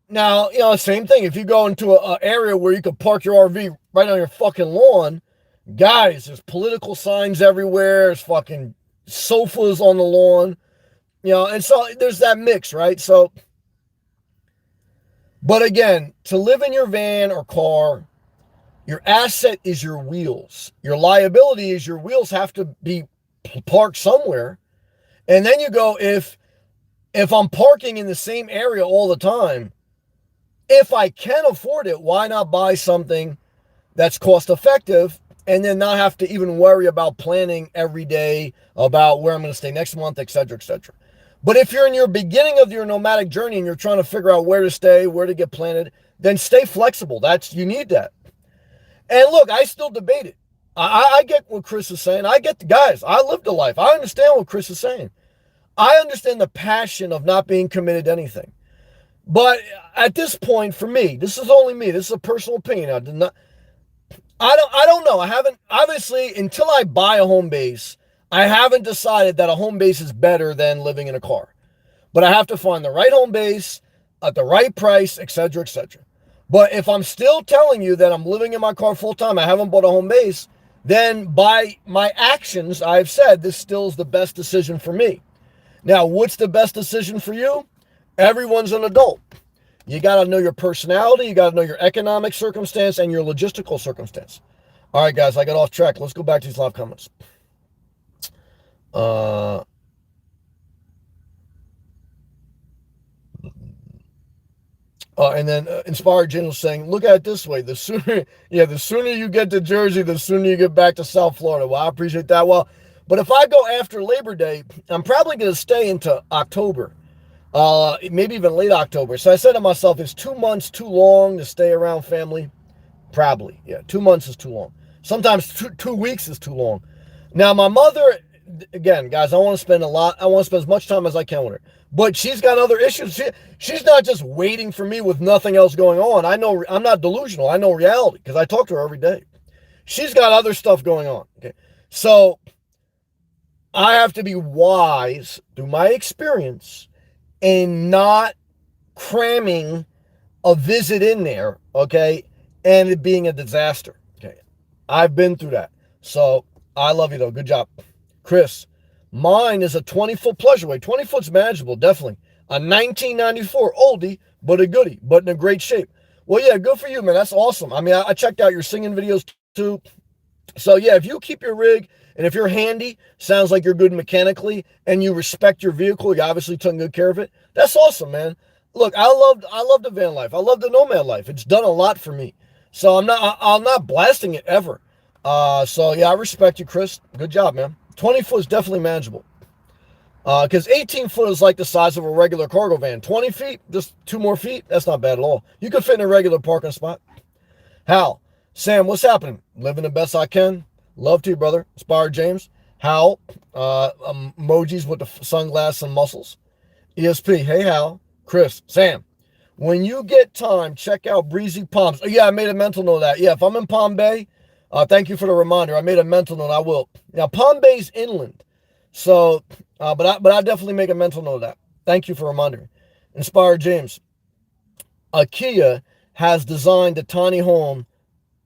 now, same thing. If you go into an area where you could park your RV right on your fucking lawn, guys, there's political signs everywhere. There's fucking sofas on the lawn, and so there's that mix, right? So, but again, to live in your van or car, your asset is your wheels. Your liability is your wheels have to be parked somewhere. And then you go, if I'm parking in the same area all the time, if I can afford it, why not buy something that's cost effective and then not have to even worry about planning every day about where I'm going to stay next month, et cetera, et cetera. But if you're in your beginning of your nomadic journey and you're trying to figure out where to stay, where to get planted, then stay flexible. You need that. And look, I still debate it. I get what Chris is saying. I get the guys. I lived a life. I understand what Chris is saying. I understand the passion of not being committed to anything. But at this point, for me, this is only me. This is a personal opinion. I don't know. I haven't, obviously, until I buy a home base, I haven't decided that a home base is better than living in a car. But I have to find the right home base at the right price, et cetera, et cetera. But if I'm still telling you that I'm living in my car full time, I haven't bought a home base, then by my actions, I've said this still is the best decision for me. Now, what's the best decision for you? Everyone's an adult. You got to know your personality, you got to know your economic circumstance and your logistical circumstance. All right, guys, I got off track. Let's go back to these live comments. And then Inspired Jen was saying, look at it this way. The sooner you get to Jersey, the sooner you get back to South Florida. Well, I appreciate that. Well, but if I go after Labor Day, I'm probably going to stay into October, maybe even late October. So I said to myself, is 2 months too long to stay around family? Probably. Yeah, 2 months is too long. Sometimes 2 weeks is too long. Now, my mother, again, guys, I want to spend as much time as I can with her. But she's got other issues. She's not just waiting for me with nothing else going on. I know I'm not delusional. I know reality because I talk to her every day. She's got other stuff going on. Okay. So I have to be wise through my experience and not cramming a visit in there, okay, and it being a disaster. Okay. I've been through that. So I love you though. Good job. Chris. Mine is a 20-foot pleasureways. 20 foot's manageable, definitely. A 1994 oldie, but a goodie, but in a great shape. Well, yeah, good for you, man. That's awesome. I mean, I checked out your singing videos too. So, yeah, if you keep your rig and if you're handy, sounds like you're good mechanically, and you respect your vehicle, you obviously took good care of it. That's awesome, man. Look, I love the van life. I love the nomad life. It's done a lot for me. So I'm not blasting it ever. So, yeah, I respect you, Chris. Good job, man. 20 foot is definitely manageable. Because 18 foot is like the size of a regular cargo van. 20 feet, just 2 more feet, that's not bad at all. You could fit in a regular parking spot. Hal, Sam, what's happening? Living the best I can. Love to you, brother. Inspired James. Hal, emojis with the sunglasses and muscles. ESP, hey Hal. Chris, Sam, when you get time, check out Breezy Palms. Oh, yeah, I made a mental note of that. Yeah, if I'm in Palm Bay, thank you for the reminder. I made a mental note. I will. Now, Palm Bay's inland. So, but I definitely make a mental note of that. Thank you for reminding me. Inspired James. IKEA has designed a tiny home,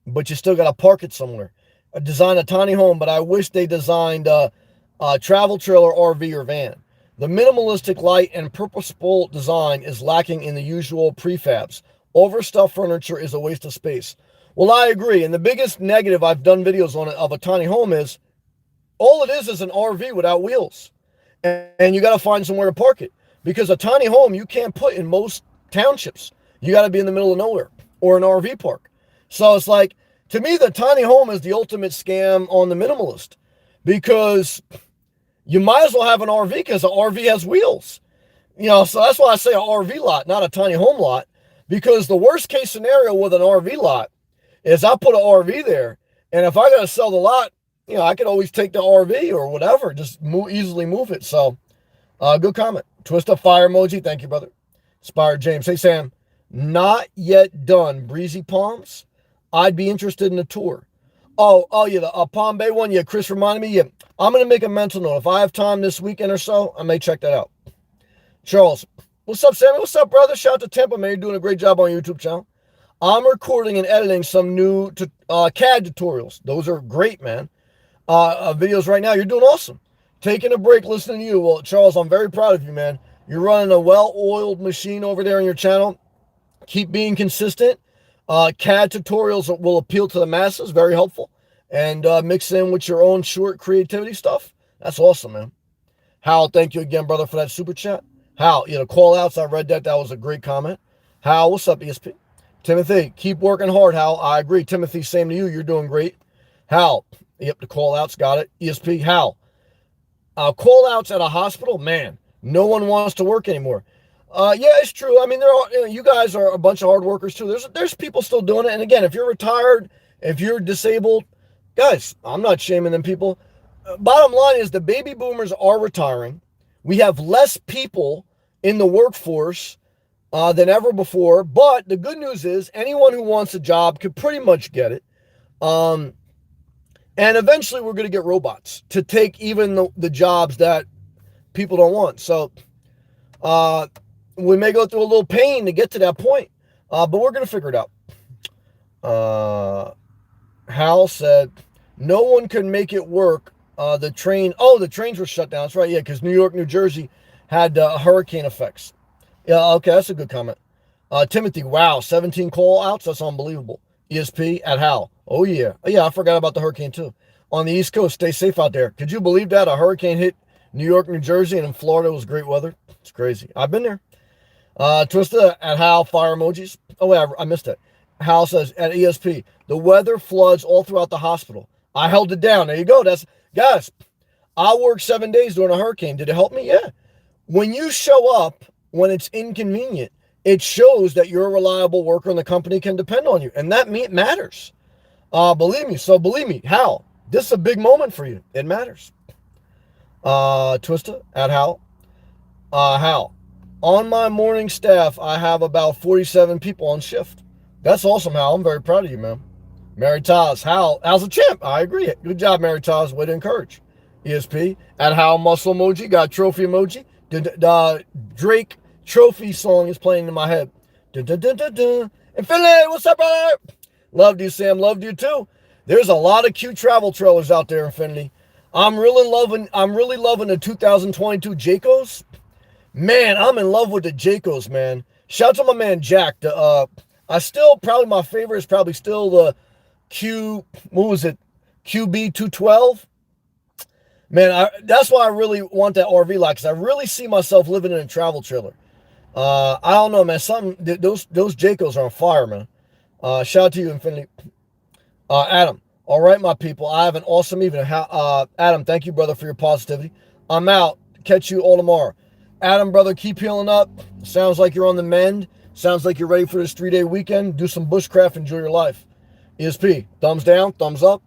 but you still got to park it somewhere. Design a tiny home, but I wish they designed a travel trailer, RV, or van. The minimalistic light and purposeful design is lacking in the usual prefabs. Overstuffed furniture is a waste of space. Well, I agree. And the biggest negative I've done videos on it of a tiny home is all it is an RV without wheels. And you got to find somewhere to park it. Because a tiny home you can't put in most townships. You got to be in the middle of nowhere or an RV park. So it's like, to me, the tiny home is the ultimate scam on the minimalist. Because you might as well have an RV because an RV has wheels. So that's why I say an RV lot, not a tiny home lot. Because the worst case scenario with an RV lot is I put an RV there. And if I got to sell the lot, I could always take the RV or whatever, just easily move it. So, good comment. Twist up fire emoji. Thank you, brother. Inspired James. Hey, Sam. Not yet done. Breezy Palms. I'd be interested in a tour. Oh, yeah, the Palm Bay one. Yeah, Chris reminded me. Yeah, I'm going to make a mental note. If I have time this weekend or so, I may check that out. Charles. What's up, Sammy? What's up, brother? Shout out to Tampa, man. You're doing a great job on your YouTube channel. I'm recording and editing some new CAD tutorials. Those are great, man. Videos right now. You're doing awesome. Taking a break, listening to you. Well, Charles, I'm very proud of you, man. You're running a well-oiled machine over there on your channel. Keep being consistent. CAD tutorials will appeal to the masses. Very helpful. And mix in with your own short creativity stuff. That's awesome, man. Hal, thank you again, brother, for that super chat. Hal, call outs. I read that. That was a great comment. Hal, what's up, ESP? Timothy, keep working hard, Hal. I agree. Timothy, same to you. You're doing great. Hal, yep, the call outs, got it. ESP, Hal. Call outs at a hospital, man, no one wants to work anymore. Yeah, it's true. I mean, you guys are a bunch of hard workers too. There's people still doing it. And again, if you're retired, if you're disabled, guys, I'm not shaming them people. Bottom line is the baby boomers are retiring. We have less people in the workforce than ever before. But the good news is anyone who wants a job could pretty much get it. And eventually we're going to get robots to take even the jobs that people don't want. So we may go through a little pain to get to that point, but we're going to figure it out. Hal said, no one can make it work. The trains were shut down. That's right. Yeah, because New York, New Jersey had hurricane effects. Yeah, okay, that's a good comment. Timothy, wow, 17 call outs. That's unbelievable. ESP at Hal. Oh, yeah. Oh, yeah, I forgot about the hurricane, too. On the East Coast, stay safe out there. Could you believe that? A hurricane hit New York, New Jersey, and in Florida it was great weather. It's crazy. I've been there. Twista at Hal, fire emojis. Oh, wait, I missed it. Hal says at ESP, the weather floods all throughout the hospital. I held it down. There you go. Guys, I worked 7 days during a hurricane. Did it help me? Yeah. When you show up when it's inconvenient, it shows that you're a reliable worker and the company can depend on you. And that matters. Believe me. So believe me, Hal, this is a big moment for you. It matters. Twista at Hal. Hal, on my morning staff, I have about 47 people on shift. That's awesome, Hal. I'm very proud of you, man. Mary Taz, Hal's a champ. I agree. Good job, Mary Taz. Way to encourage. ESP at Hal muscle emoji. Got trophy emoji. Drake trophy song is playing in my head. Infinity, what's up, brother? Loved you, Sam. Loved you too. There's a lot of cute travel trailers out there, Infinity. I'm really loving the 2022 Jaycos. Man, I'm in love with the Jaycos, man. Shout out to my man Jack. Probably my favorite is probably still the QB 212. Man, that's why I really want that RV lot, because I really see myself living in a travel trailer. I don't know, man. Those Jaycos are on fire, man. Shout out to you, Infinity. Adam. All right, my people. I have an awesome evening. Adam, thank you, brother, for your positivity. I'm out. catch you all tomorrow. Adam, brother, keep healing up. Sounds like you're on the mend. Sounds like you're ready for this 3-day weekend. Do some bushcraft. Enjoy your life. ESP, thumbs down, thumbs up.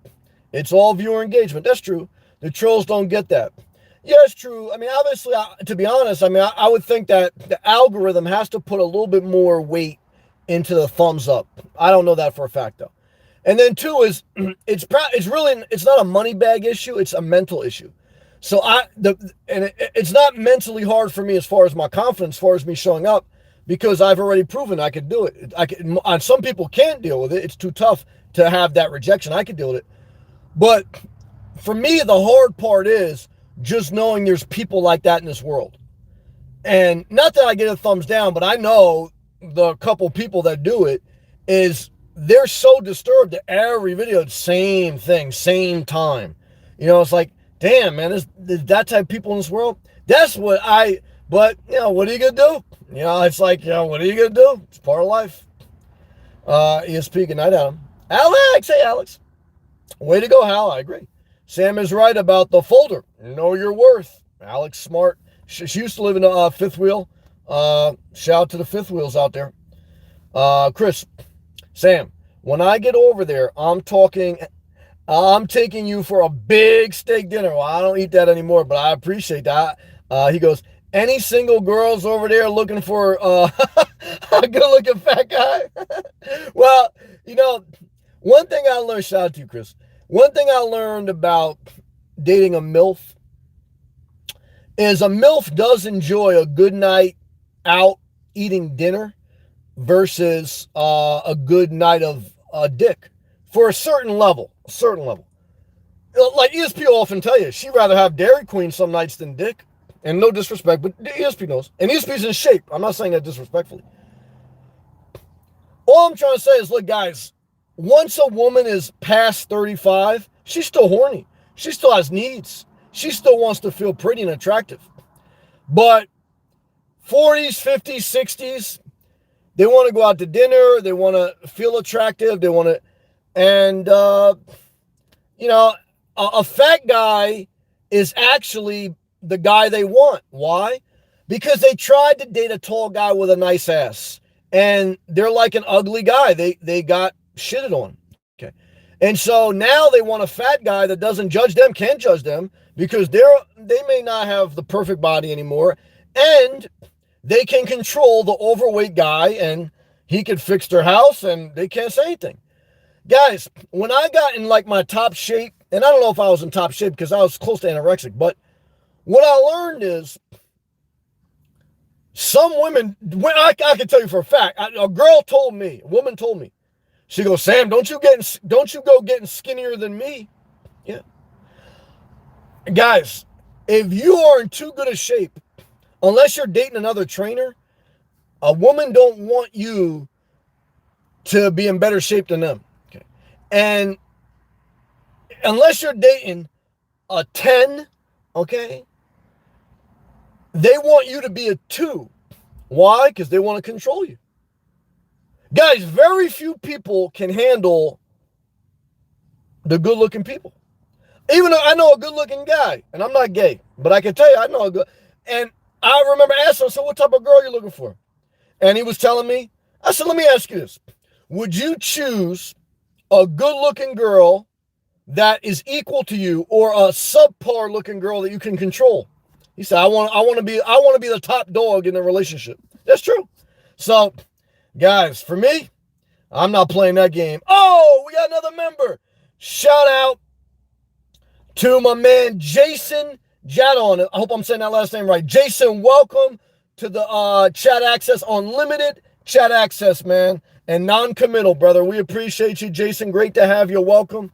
It's all viewer engagement. That's true. The trolls don't get that. Yeah, it's true. I mean, obviously, to be honest, I would think that the algorithm has to put a little bit more weight into the thumbs up. I don't know that for a fact, though. And then two is, it's not a money bag issue. It's a mental issue. So it's not mentally hard for me as far as my confidence, as far as me showing up, because I've already proven I could do it. Some people can't deal with it. It's too tough to have that rejection. I could deal with it. But for me, the hard part is just knowing there's people like that in this world. And not that I get a thumbs down, but I know the couple people that do it is they're so disturbed that every video, same thing, same time. It's like, damn, man, there's that type of people in this world. That's what but, what are you going to do? It's like, what are you going to do? It's part of life. ESP, good night, Adam. Alex, hey, Alex. Way to go, Hal, I agree. Sam is right about the folder. Know your worth. Alex Smart. She used to live in a fifth wheel. Shout out to the fifth wheels out there. Chris, Sam, when I get over there, I'm taking you for a big steak dinner. Well, I don't eat that anymore, but I appreciate that. He goes, any single girls over there looking for a good-looking fat guy? Well, one thing I learned, shout out to you, Chris. One thing I learned about dating a MILF is a MILF does enjoy a good night out eating dinner versus a good night of dick for a certain level. Like ESP will often tell you, she'd rather have Dairy Queen some nights than dick. And no disrespect, but ESP knows. And ESP's in shape. I'm not saying that disrespectfully. All I'm trying to say is, look, guys, once a woman is past 35, she's still horny. She still has needs. She still wants to feel pretty and attractive. But 40s, 50s, 60s, they want to go out to dinner. They want to feel attractive. They want to, and, a fat guy is actually the guy they want. Why? Because they tried to date a tall guy with a nice ass. And they're like an ugly guy. They got shitted on. Okay. And so now they want a fat guy that doesn't judge them, can't judge them, because they may not have the perfect body anymore. And they can control the overweight guy, and he can fix their house, and they can't say anything. Guys, when I got in like my top shape, and I don't know if I was in top shape because I was close to anorexic, but what I learned is some women, I can tell you for a fact, a woman told me, she goes, Sam, don't you go getting skinnier than me. Yeah. Guys, if you are in too good a shape, unless you're dating another trainer, a woman don't want you to be in better shape than them. Okay. And unless you're dating a 10, okay, they want you to be a 2. Why? Because they want to control you. Guys, very few people can handle the good-looking people. Even though I know a good-looking guy, and I'm not gay, but I can tell you I know a good, and I remember asking him, so what type of girl are you looking for? And he was telling me, I said, let me ask you this. Would you choose a good-looking girl that is equal to you or a subpar-looking girl that you can control? He said, I want to be the top dog in the relationship. That's true. So, guys, for me, I'm not playing that game. Oh, we got another member. Shout out to my man Jason Jadon. I hope I'm saying that last name right. Jason, welcome to the Chat Access Unlimited Chat Access, man. And non-committal, brother. We appreciate you, Jason. Great to have you. Welcome.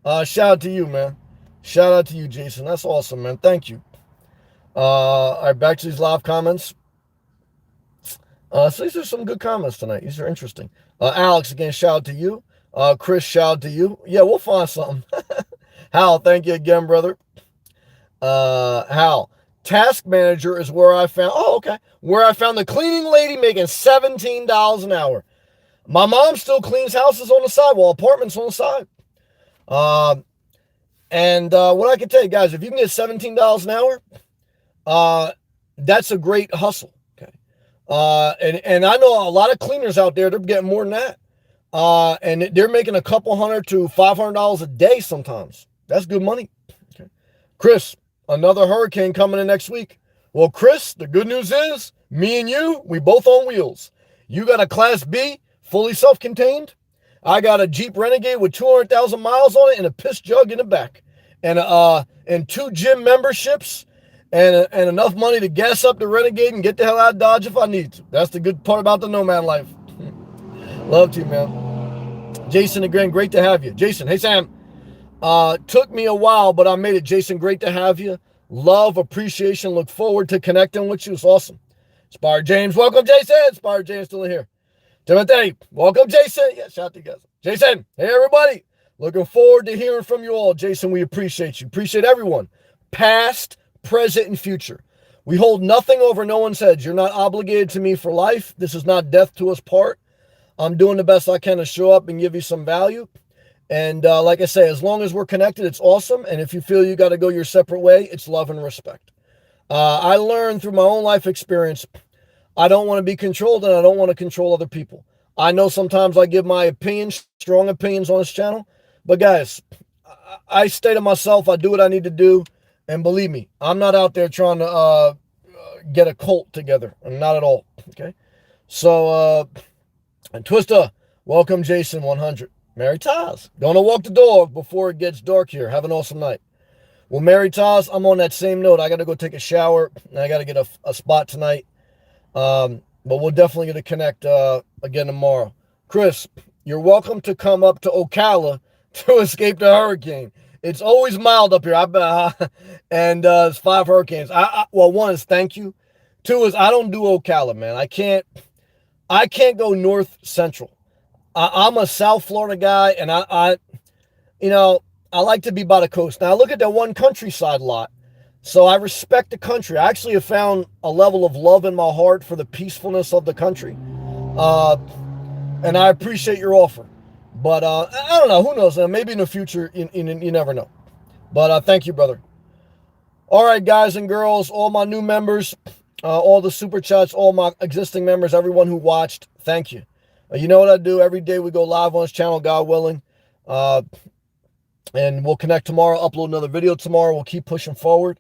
Shout out to you, man. Shout out to you, Jason. That's awesome, man. Thank you. All right, back to these live comments. So these are some good comments tonight. These are interesting. Alex, again, shout out to you. Chris, shout out to you. Yeah, we'll find something. Hal, thank you again, brother. Hal, task manager is where I found, where I found the cleaning lady making $17 an hour. My mom still cleans houses on the side, apartments on the side. And what I can tell you guys, if you can get $17 an hour, That's a great hustle. Okay. And I know a lot of cleaners out there, they're getting more than that. And they're making a couple hundred to $500 a day sometimes. That's good money. Okay. Chris, another hurricane coming in next week. Well, Chris, the good news is me and you, we both on wheels. You got a Class B, fully self-contained. I got a Jeep Renegade with 200,000 miles on it and a piss jug in the back. And 2 gym memberships and enough money to gas up the Renegade and get the hell out of Dodge if I need to. That's the good part about the nomad life. Love to you, man. Jason, again, great to have you. Jason, hey, Sam. Took me a while, but I made it. Jason, great to have you. Love, appreciation, look forward to connecting with you. It's awesome. Inspired James, welcome, Jason. Inspired James, still in here. Timothy, welcome, Jason. Yeah, shout out to you guys. Jason, hey, everybody. Looking forward to hearing from you all. Jason, we appreciate you. Appreciate everyone. Past, present, and future. We hold nothing over no one's heads. You're not obligated to me for life. This is not death to us part. I'm doing the best I can to show up and give you some value. And like I say, as long as we're connected, it's awesome. And if you feel you got to go your separate way, it's love and respect. I learned through my own life experience, I don't want to be controlled and I don't want to control other people. I know sometimes I give my opinions, strong opinions on this channel. But guys, I stay to myself. I do what I need to do. And believe me, I'm not out there trying to get a cult together. Not at all. Okay. So, and Twista, welcome Jason 100. Mary Taz, gonna walk the dog before it gets dark here. Have an awesome night. Well, Mary Taz, I'm on that same note. I got to go take a shower. And I got to get a spot tonight. But we're definitely going to connect again tomorrow. Chris, you're welcome to come up to Ocala to escape the hurricane. It's always mild up here. I bet, and it's 5 hurricanes. Well, one is thank you. 2 is I don't do Ocala, man. I can't go north central. I'm a South Florida guy, and I like to be by the coast. Now I look at that one countryside lot. So I respect the country. I actually have found a level of love in my heart for the peacefulness of the country. And I appreciate your offer. But I don't know. Who knows? Maybe in the future, you never know. But thank you, brother. All right, guys and girls, all my new members, all the super chats, all my existing members, everyone who watched, thank you. You know what I do? Every day we go live on this channel, God willing. And we'll connect tomorrow, upload another video tomorrow. We'll keep pushing forward.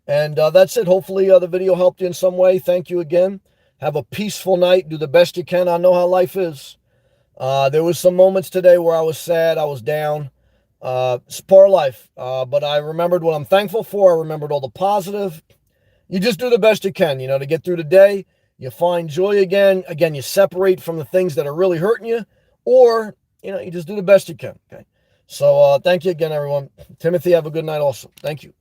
And that's it. Hopefully the video helped you in some way. Thank you again. Have a peaceful night. Do the best you can. I know how life is. There was some moments today where I was sad. I was down. It's part of life. But I remembered what I'm thankful for. I remembered all the positive. You just do the best you can, to get through the day. You find joy again. Again, you separate from the things that are really hurting you. Or, you just do the best you can. Okay. So thank you again, everyone. Timothy, have a good night also. Thank you.